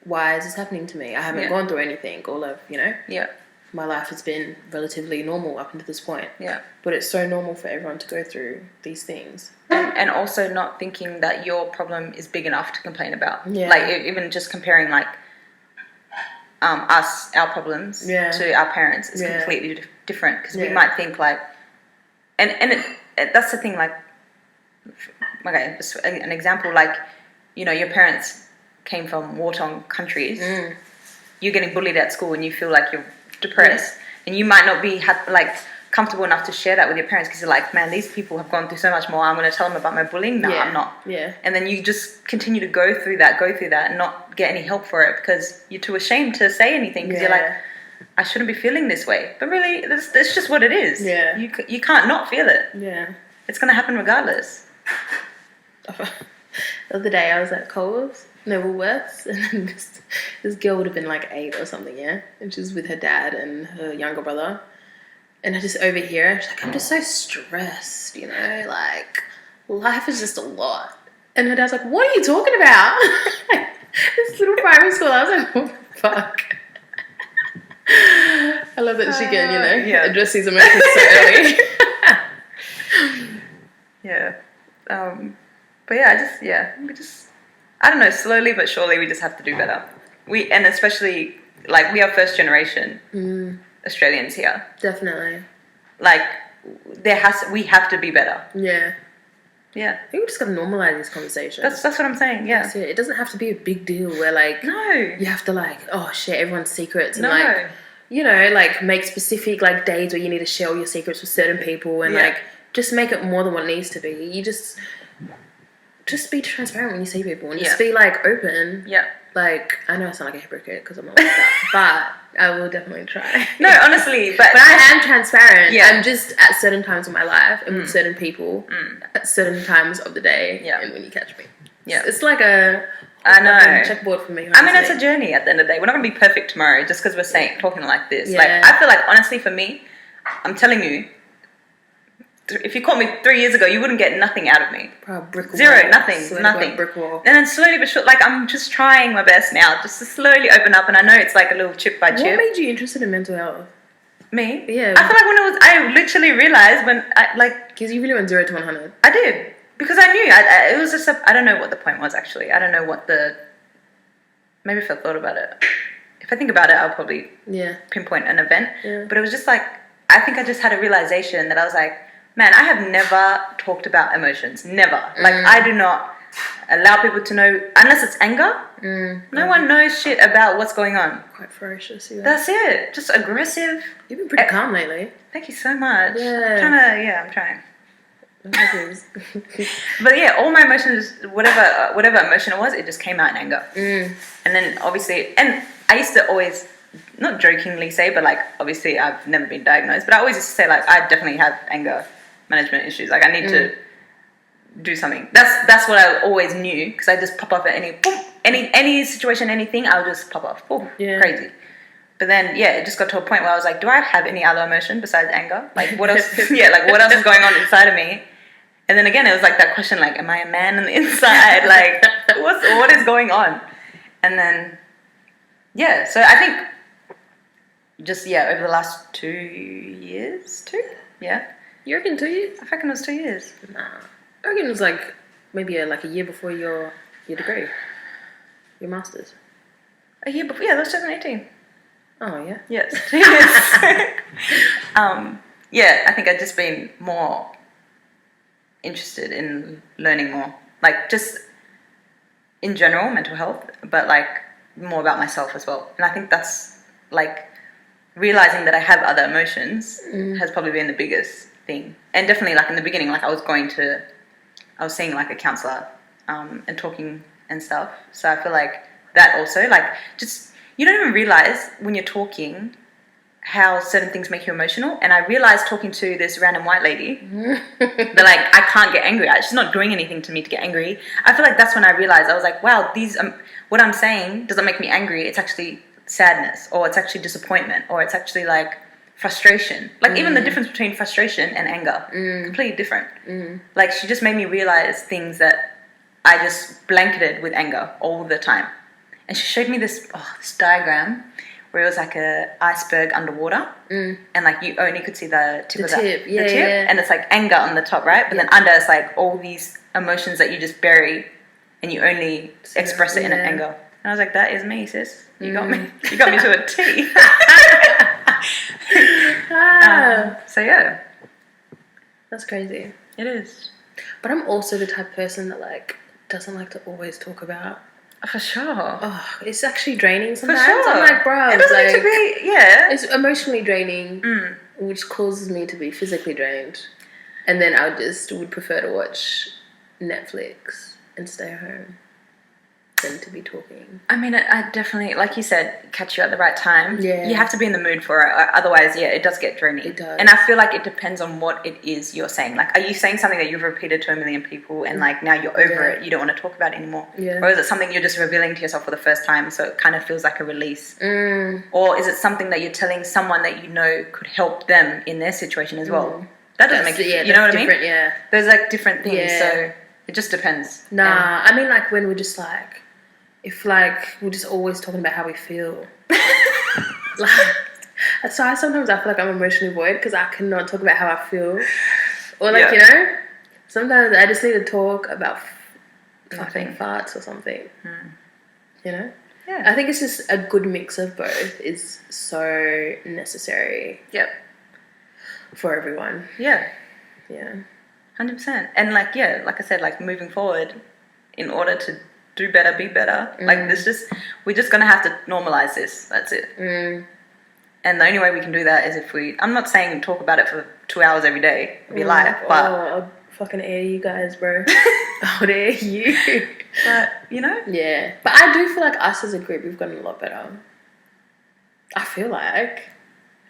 why is this happening to me? I haven't gone through anything. All of, my life has been relatively normal up until this point. Yeah. But it's so normal for everyone to go through these things. And also not thinking that your problem is big enough to complain about. Yeah. Like even just comparing like our problems to our parents is completely different, because we might think like, and that's the thing, like, okay, just an example, like, your parents came from war-torn countries. You're getting bullied at school and you feel like you're depressed, and you might not be comfortable enough to share that with your parents because you're like, man, these people have gone through so much more. I'm going to tell them about my bullying. No, I'm not. Yeah. And then you just continue to go through that and not get any help for it because you're too ashamed to say anything because you're like, I shouldn't be feeling this way. But really, it's just what it is. Yeah. You can't not feel it. Yeah. It's going to happen regardless. The other day I was at Coles, Woolworths, and then this girl would have been like 8 or something, yeah? And she was with her dad and her younger brother. And I just overhear her, she's like, I'm just so stressed, you know, like, life is just a lot. And her dad's like, what are you talking about? This little primary school, I was like, what the fuck? I love that she can, address these emotions so early. Yeah. But yeah, I don't know, slowly but surely we just have to do better. And especially, like, we are first generation Australians here. Definitely. Like, we have to be better. Yeah. Yeah. I think we just got to normalize these conversations. That's what I'm saying, yeah. That's it. It doesn't have to be a big deal where, like, no, you have to, like, share everyone's secrets and, no. like, you know, like, make specific, like, days where you need to share all your secrets with certain people and, like, just make it more than what it needs to be. You just be transparent when you see people and just be, like, open. Yeah. Like, I know I sound like a hypocrite because I'm not like that, but I will definitely try. No, honestly, but I am transparent. Yeah. I'm just at certain times of my life and with certain people at certain times of the day and when you catch me. Yeah. It's like a checkerboard for me. Honestly. I mean, it's a journey at the end of the day. We're not going to be perfect tomorrow just because we're talking like this. Yeah. Like, I feel like, honestly, for me, I'm telling you, if you called me 3 years ago, you wouldn't get nothing out of me. Zero, nothing. Brick wall. And then slowly but surely, like, I'm just trying my best now just to slowly open up. And I know it's like a little chip by chip. What made you interested in mental health? Me? Yeah. I feel like I literally realized when because you really went 0 to 100. I did. Because I knew. It was just, I don't know what the point was, actually. I don't know what maybe if I thought about it. If I think about it, I'll probably pinpoint an event. Yeah. But it was just like, I think I just had a realization that I was like, man, I have never talked about emotions. Never. Like, I do not allow people to know, unless it's anger. No one knows shit about what's going on. Quite ferocious, yeah. That's it. Just aggressive. You've been pretty calm lately. Thank you so much. Yeah. I'm trying. But yeah, all my emotions, whatever emotion it was, it just came out in anger. And then obviously, and I used to always, not jokingly say, but like, obviously I've never been diagnosed, but I always used to say, like, I definitely have anger management issues. Like, I need to do something. That's what I always knew, because I just pop off at any situation, anything, I'll just pop off. Boom, crazy. But then, it just got to a point where I was like, do I have any other emotion besides anger? Like, what else? Like, what else is going on inside of me? And then again, it was like that question, like, am I a man on the inside? Like, what is going on? And then, so I think just, over the last 2 years, You reckon 2 years? I reckon it was 2 years. Nah. I reckon it was like maybe a year before your degree, your master's. A year before, that was 2018. Oh, yeah? Yes, 2 years. I think I'd just been more interested in learning more. Like, just in general, mental health, but like more about myself as well. And I think that's like realizing that I have other emotions has probably been the biggest thing. And definitely, like, in the beginning, like, I was seeing like a counselor and talking and stuff. So I feel like that also, like, just, you don't even realize when you're talking how certain things make you emotional. And I realized talking to this random white lady that, like, I can't get angry. She's not doing anything to me to get angry. I feel like that's when I realized, I was like, wow, these what I'm saying doesn't make me angry. It's actually sadness, or it's actually disappointment, or it's actually like frustration. Like, even the difference between frustration and anger, completely different. Like, she just made me realize things that I just blanketed with anger all the time. And she showed me this diagram where it was like a iceberg underwater, and like you only could see the tip of the tip, and it's like anger on the top, right? But then under it's like all these emotions that you just bury, and you only express it in anger. And I was like, that is me, sis. You got me. You got me to a T. So that's crazy. It is. But I'm also the type of person that, like, doesn't like to always talk about For sure. Oh, it's actually draining For sometimes. sure. I'm like, bro, It it's doesn't need like, to be, yeah. it's emotionally draining, Mm. which causes me to be physically drained. And then I would prefer to watch Netflix and stay home than to be talking. I mean, I definitely, like you said, catch you at the right time. Yeah. You have to be in the mood for it. Otherwise, yeah, it does get draining. It does. And I feel like it depends on what it is you're saying. Like, are you saying something that you've repeated to a million people and, like, now you're over Yeah. it, you don't want to talk about it anymore? Yeah. Or is it something you're just revealing to yourself for the first time, so it kind of feels like a release? Mm. Or is it something that you're telling someone that you know could help them in their situation as well? That doesn't make you know what I mean? Yeah. There's, like, different things, Yeah. so it just depends. Nah, I mean, like, when we're just like, if, like, we're just always talking about how we feel. Like, so sometimes I feel like I'm emotionally void because I cannot talk about how I feel. Or, like, Yeah. you know, sometimes I just need to talk about fucking Nothing. farts or something. You know? Yeah. I think it's just a good mix of both is so necessary Yep. for everyone. Yeah. Yeah. 100%. And like, yeah, like I said, like moving forward, in order to do better, be better, like we're just going to have to normalize this. That's it. Mm. And the only way we can do that is if I'm not saying talk about it for 2 hours every day of your life, but, I'll fucking air you guys, bro. I'll air you. you know? Yeah. But I do feel like us as a group, we've gotten a lot better. I feel like.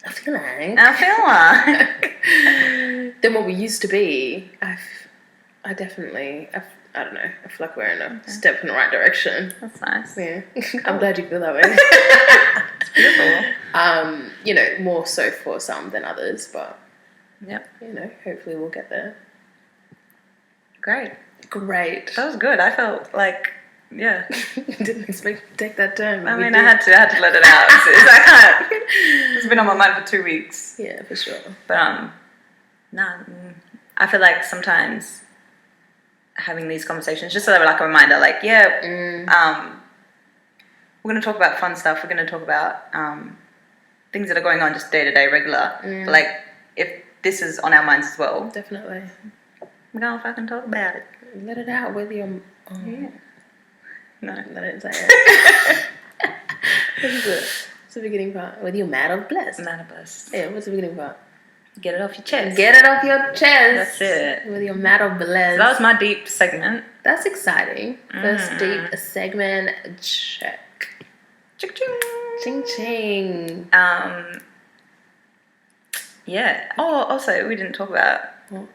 I feel like. Than what we used to be. I don't know. I feel like we're in a step in the right direction. That's nice. Yeah. I'm glad you feel that way. It's beautiful. You know, more so for some than others, but, Yep. you know, hopefully we'll get there. Great. Great. That was good. I felt like, yeah. Didn't expect to take that turn. I We mean, did. I had to let it out. I can't. It's been on my mind for 2 weeks. Yeah, for sure. But I feel like sometimes having these conversations, just so that we're like a reminder, like, yeah, we're going to talk about fun stuff. We're going to talk about things that are going on just day to day, regular. But like, if this is on our minds as well, Definitely. we're going to fucking talk about it. Let it out with your... Yeah. No. Let it say it. What's it? What's the beginning part? Whether you're mad or blessed. None of us. Yeah, what's the beginning part? Get it off your chest. Get it off your chest. That's it. Whether you're mad or blessed. So that was my deep segment. That's exciting. First deep segment check. Ching-ching. Ching ching. Yeah. Oh, also, we didn't talk about What?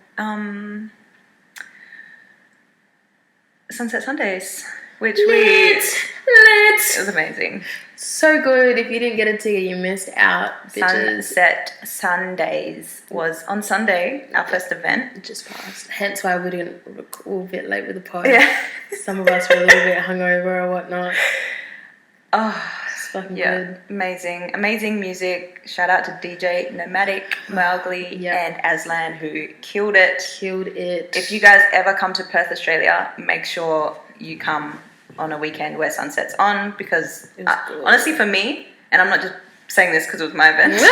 Sunset Sundays, which Lit. it was amazing. So good. If you didn't get a ticket, you missed out, bitches. Sunset Sundays was on Sunday, our first event. It just passed. Hence why we didn't. We're a bit late with the pod. Yeah. Some of us were a little bit hungover or whatnot. Oh, It's fucking yeah, good. amazing music. Shout out to DJ Nomadic, Mowgli, Yeah. and Aslan who killed it. Killed it. If you guys ever come to Perth, Australia, make sure you come on a weekend where sunset's on, because It was good. honestly for me, and I'm not just saying this because it was my event, it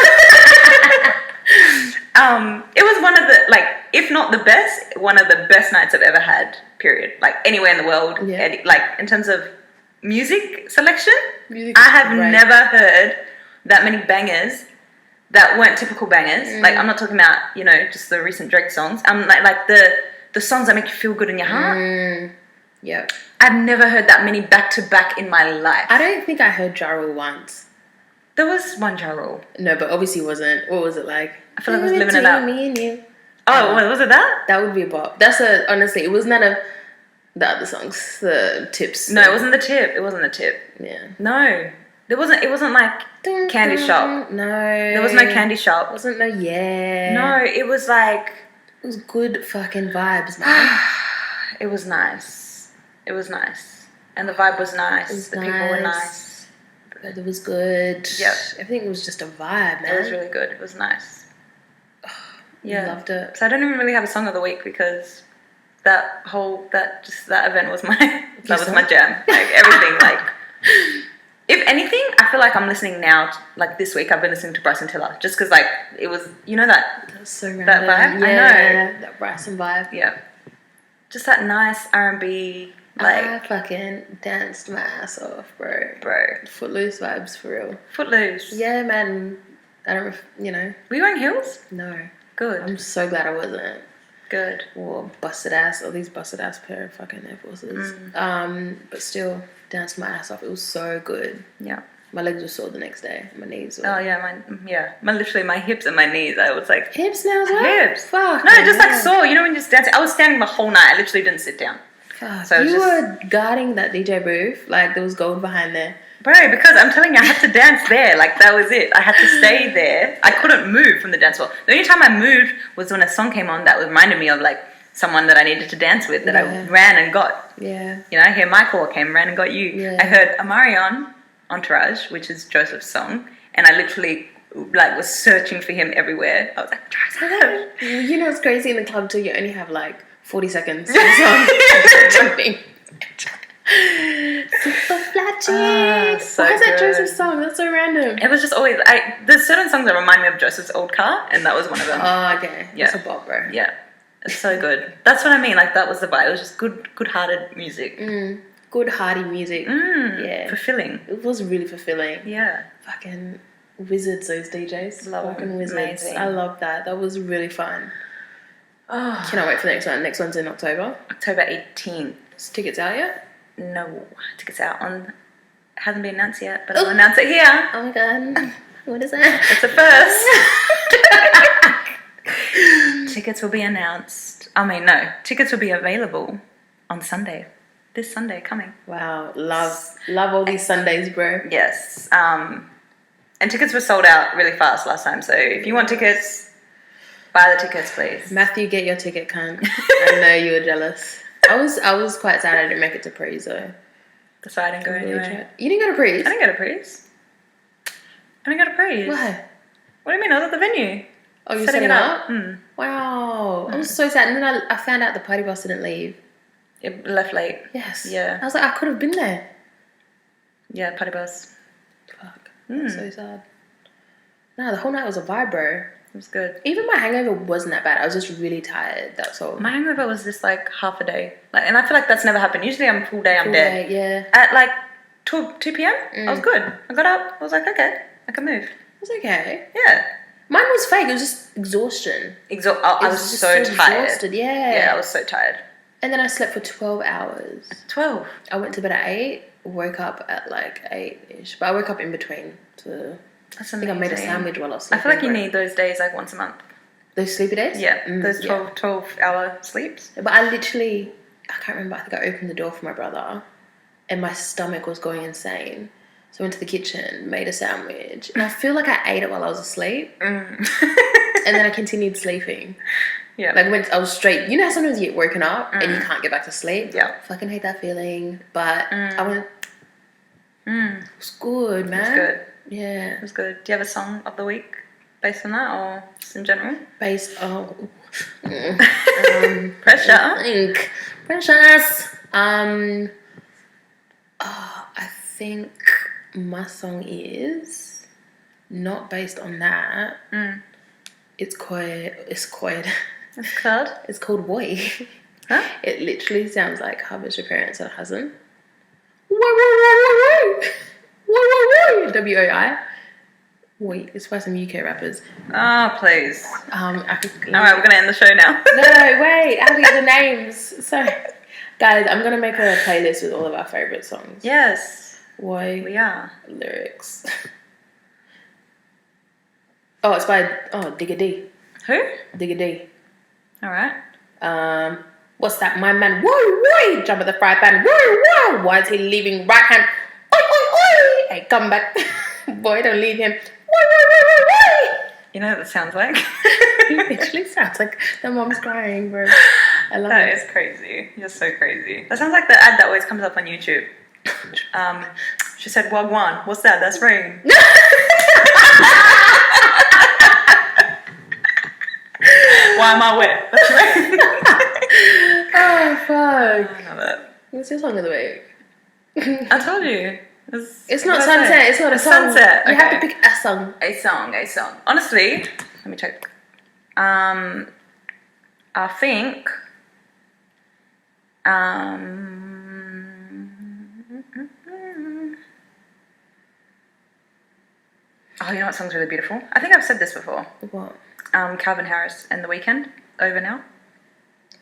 was one of the, like, if not the best, one of the best nights I've ever had, period. Like, anywhere in the world. Yeah. Like, in terms of music selection, Music I is have great. never heard that many bangers that weren't typical bangers. Like, I'm not talking about, you know, just the recent Drake songs. I'm like the songs that make you feel good in your heart. Yep. I've never heard that many back to back in my life. I don't think I heard Ja Rule once. There was one Ja Rule. No, but obviously wasn't. What was it like? I feel like I was living it up. Me and you. Oh, was it that? That would be a bop. Honestly, it was none of the other songs, the tips. No, it wasn't the tip. It wasn't the tip. Yeah. No. It wasn't like Candy Shop. No. There was no Candy Shop. Wasn't no yeah. No, it was like, It was good fucking vibes, man. it was nice. It was nice. And the vibe was nice. was The people were nice. nice. It was good. Yep. Everything was just a vibe, man. It was really good. It was nice. Yeah. Loved it. So I don't even really have a song of the week because that event was my jam. Like everything, like if anything, I feel like I'm listening now. Like this week, I've been listening to Bryson Tiller just because like it was, you know that That was so random. that vibe. Yeah, I know. that Bryson vibe. Yeah, just that nice R&B I fucking danced my ass off, bro. Footloose vibes for real. Footloose. Yeah, man. I don't, Were you wearing heels? No. Good. I'm so glad I wasn't. Good. Or busted ass, or these busted ass pair of fucking Air Forces. But still, danced my ass off. It was so good. Yeah. My legs were sore the next day. My knees were. Oh yeah, my hips and my knees. I was like Hips now as well? hips. Fuck. No, just like sore. You know when you're just dancing. I was standing the whole night. I literally didn't sit down. Fuck. So You were guarding that DJ booth like there was gold behind there. Bro, because I'm telling you, I had to dance there. Like, that was it. I had to stay there. I couldn't move from the dance floor. The only time I moved was when a song came on that reminded me of, like, someone that I needed to dance with that I ran and got. Yeah. You know, I hear Michael came, ran and got you. Yeah. I heard Amarion, Entourage, which is Joseph's song, and I literally, like, was searching for him everywhere. I was like, Joseph. You know what's crazy in the club too? You only have like 40 seconds. For the song. Jumping. Super flat chick. So Why is that good. Joseph's song? That's so random. It was just always, there's certain songs that remind me of Joseph's old car, and that was one of them. Oh, okay. Yeah. That's a bop, bro. Yeah. It's so good. That's what I mean. Like, that was the vibe. It was just good-hearted music. Good hearty music. Yeah. Fulfilling. It was really fulfilling. Yeah. Fucking wizards, those DJs. Love Fucking them. wizards. Amazing. I love that. That was really fun. Oh. Cannot wait for the next one. Next one's in October. October 18th. Is tickets out yet? No, tickets out on. Hasn't been announced yet, but I'll announce it here. Oh my god. What is that? It's a first. Tickets will be announced. I mean, no, tickets will be available on Sunday. This Sunday coming. Wow. Love all these Sundays, bro. Yes. And tickets were sold out really fast last time. So if you want tickets, buy the tickets, please. Matthew, get your ticket, cunt. I know you were jealous. I was quite sad I didn't make it to Prees though. That's why I didn't go anyway. You didn't go to Prees? I didn't go to Prees. Why? What do you mean? I was at the venue. Oh, you're Setting setting it up? up. Wow. I was so sad. And then I found out the party bus didn't leave. It left late. Yes. Yeah. I was like, I could have been there. Yeah, party bus. Fuck. That's so sad. No, the whole night was a vibe, bro. It was good. Even my hangover wasn't that bad. I was just really tired. That's all. My hangover was just like half a day. Like, and I feel like that's never happened. Usually I'm full day, I'm Full dead. day, yeah. At like 2 p.m., I was good. I got up. I was like, okay, I can move. It's okay. Yeah. Mine was fake. It was just exhaustion. I was just so tired. exhausted. Yeah. Yeah, I was so tired. And then I slept for 12 hours. 12. I went to bed at 8, woke up at like 8-ish. But I woke up in between. That's I think I made a sandwich while I was I sleeping. feel like you bro. need those days like once a month. Those sleepy days? Yeah, those yeah. 12-hour sleeps. But I literally, I can't remember, I think I opened the door for my brother and my stomach was going insane. So I went to the kitchen, made a sandwich, and I feel like I ate it while I was asleep. And then I continued sleeping. Yeah. Like I was straight. You know how sometimes you get woken up and you can't get back to sleep? Yeah. Fucking hate that feeling. But I went, it was good, It man. was good. Yeah. It was good. Do you have a song of the week based on that or just in general? Based on Pressure. think precious. I think my song is not based on that. It's called It's called? It's called Boy. Huh? It literally sounds like Harvest Your Parents and Hasn't. WOI. Wait, it's by some UK rappers. Oh, please. I could, Alright, we're going to end the show now. No, wait, I have to get the names. Sorry. Guys, I'm going to make a playlist with all of our favourite songs. Yes, Why? we are. Lyrics. Oh, it's by Digga D. Who? Digga D. Alright. What's that? My man, woi, jump at the fry pan, woi. Why is he leaving right hand? Oi. Hey, come back. Boy, don't leave him. Woi. You know what that sounds like? It actually sounds like the mom's crying, bro. I love That it. is crazy. You're so crazy. That sounds like the ad that always comes up on YouTube. She said, Wagwan. What's that? That's rain. Why am I wet? That's rain. Oh, fuck. I love it. What's your song of the week? I told you. It's not what did I Sunset. say? It's not a It's song. Sunset. You have to Okay. pick a song. A song. Honestly, let me check. I think Oh, you know what song's really beautiful? I think I've said this before. What? Calvin Harris and The Weeknd, Over Now.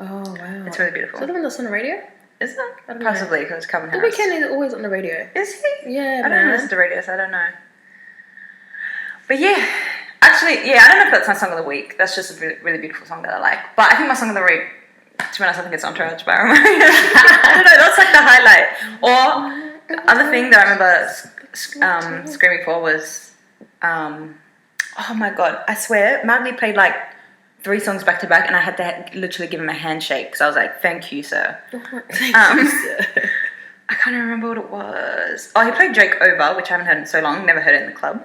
Oh wow. It's really beautiful. Is that the one that's on the radio? Is it? I don't know. Possibly, because Calvin The Harris. Weeknd is always on the radio. Is he? Yeah, I don't man. listen to radio, so I don't know. But yeah, actually, yeah, I don't know if that's my song of the week. That's just a really, really beautiful song that I like. But I think my song of the week, to be honest, I think it's Entourage by Romeo. I don't know, that's like the highlight. Or the other thing that I remember screaming for was, oh my god, I swear, Madly played like 3 songs back to back, and I had to literally give him a handshake because I was like, "Thank you, sir." Thank you, sir. I can't even remember what it was. Oh, he played Drake Over, which I haven't heard in so long. Never heard it in the club.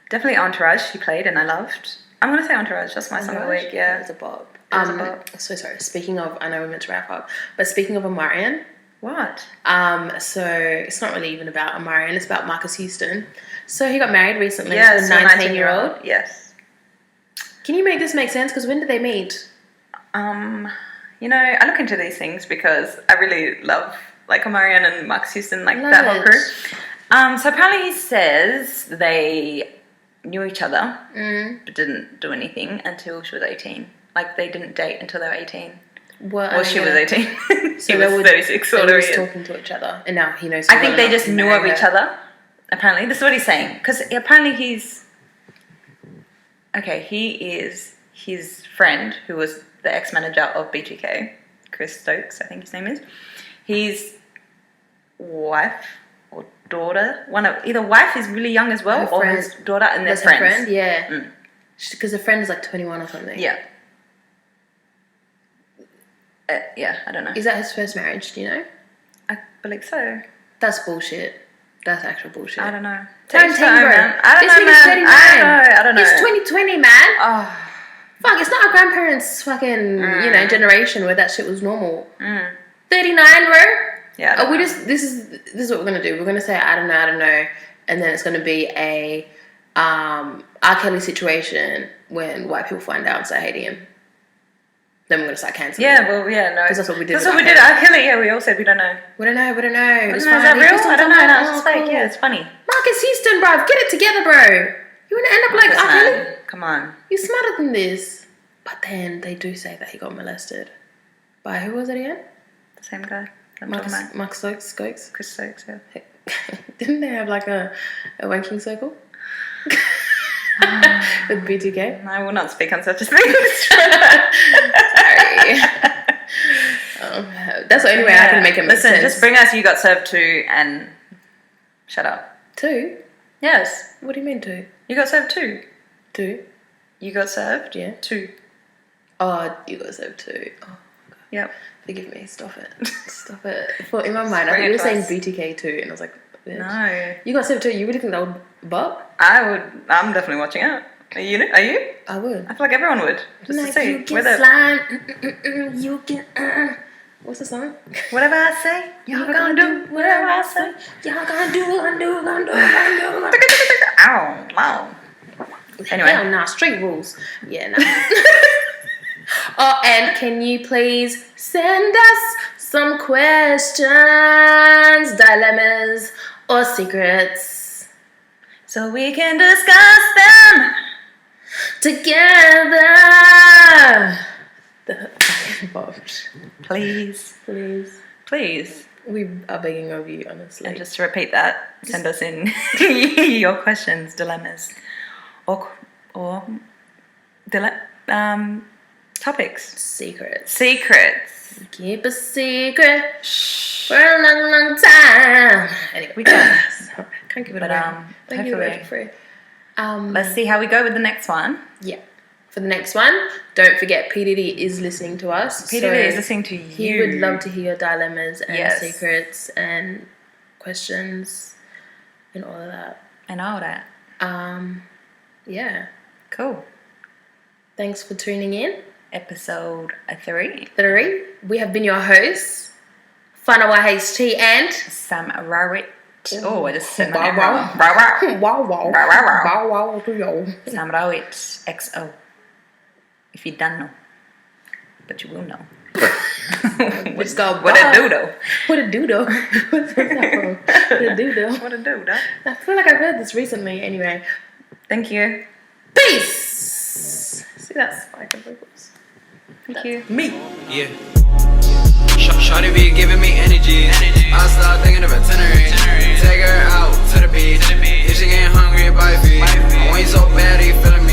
Definitely Entourage. He played, and I loved. I'm gonna say Entourage. That's my song of the week. Yeah, It's a bop. It was a bop. So sorry. Speaking of, I know we meant to wrap up, but speaking of Omarion, What? so it's not really even about Omarion. It's about Marcus Houston. So he got married recently Yeah, to a 19-year-old. Yes. Can you make this make sense? Because when did they meet? You know, I look into these things because I really love like Omarion and Marcus Houston, like Love that whole it. crew. So apparently he says they knew each other but didn't do anything until she was 18. Like they didn't date until they were 18. What? Well, she was 18. So he they was were 36 They or were whatever just he is. talking to each other, and now he knows. I think they just knew of each other. Apparently, this is what he's saying. Because apparently he's okay. He is his friend who was the ex-manager of BGK, Chris Stokes, I think his name is. His wife or daughter, either wife is really young as well, Her or friend. his daughter, and their That's her friends. friend, yeah. Because the friend is like 21 or something. Yeah. Yeah, I don't know. Is that his first marriage? Do you know? I believe so. That's bullshit. That's actual bullshit. I don't know. Don't Each take time, bro. man. I don't This know, nigga's man. 39. I don't know. It's 2020, man. Oh. Fuck, it's not our grandparents' fucking, generation where that shit was normal. 39, bro. Yeah. I don't know. This is what we're gonna do. We're gonna say I don't know, and then it's gonna be a R. Kelly situation when white people find out and start hating him. Then we're gonna start canceling. Yeah, well, yeah, no. 'Cause that's what we did That's with what we R. did. R. Kelly, yeah, we all said we don't know. We don't know. It's I don't fine. know, is that He real? just I don't was know. like, No, it's just fake. cool. Yeah, it's funny. Marcus Houston, bruv, get it together, bro. You wanna end up like R. Kelly? Man, come on. You're smarter than this. But then they do say that he got molested. By who was it again? The same guy. I'm talking about. Mark Stokes? Chris Stokes, yeah. Didn't they have like a wanking circle? With BTK? I will not speak on such a thing. Sorry. That's the only way I can make it make Listen, sense. just bring us You Got Served 2 and shut up. 2? Yes. What do you mean 2? You Got Served 2. 2? You Got Served? Yeah. 2. Oh, you got served 2. Oh, Yep. forgive me. Stop it. Stop it. For, in my mind, I Bring thought you were it saying to us. BTK 2, and I was like, bitch. No. You got served 2. You really think that would bop? I'm definitely watching it. Are you? I would. I feel like everyone would. Just Like, to see. you can whether, slide. You can. What's the song? whatever I say, you're gonna do whatever I say. Y'all gonna do, gonna do. Ow, wow. Anyway. Hell nah, street rules. Yeah, nah. Oh, and can you please send us some questions, dilemmas, or secrets So we can discuss them. together? Please. Please. Please. We are begging of you, honestly. And just to repeat that, send us in your questions, dilemmas, or topics. Secrets. Secrets. Keep a secret for a long, long time. Anyway, We can. can't give it But, away. Don't give it away hopefully. for free. Let's see how we go with the next one. Yeah. For the next one, don't forget PDD is listening to us. PDD so is listening to you. He would love to hear your dilemmas and Yes. secrets and questions and all of that. And all that. Yeah. Cool. Thanks for tuning in. Episode 3. 3. We have been your hosts, Fanawa HT and Sam Rowett. Oh, I just said my Wow, name wow. wrong. Wow, wow. Wow wow. Wow, wow, wow. Wow wow to yo. Sam Rowett XO. If you don't know. but you will know. Just go, What a doodle. What a doodle. What's that from? What a doodle. What a doodle. I feel like I've heard this recently. Anyway. Thank you. Peace! See, that's like a vocals. Thank you. Me. Yeah. Shawty be giving me energy. I start thinking of itinerary. Take her out to the beach. If she ain't hungry, buy feed. I want you so bad, you feeling me.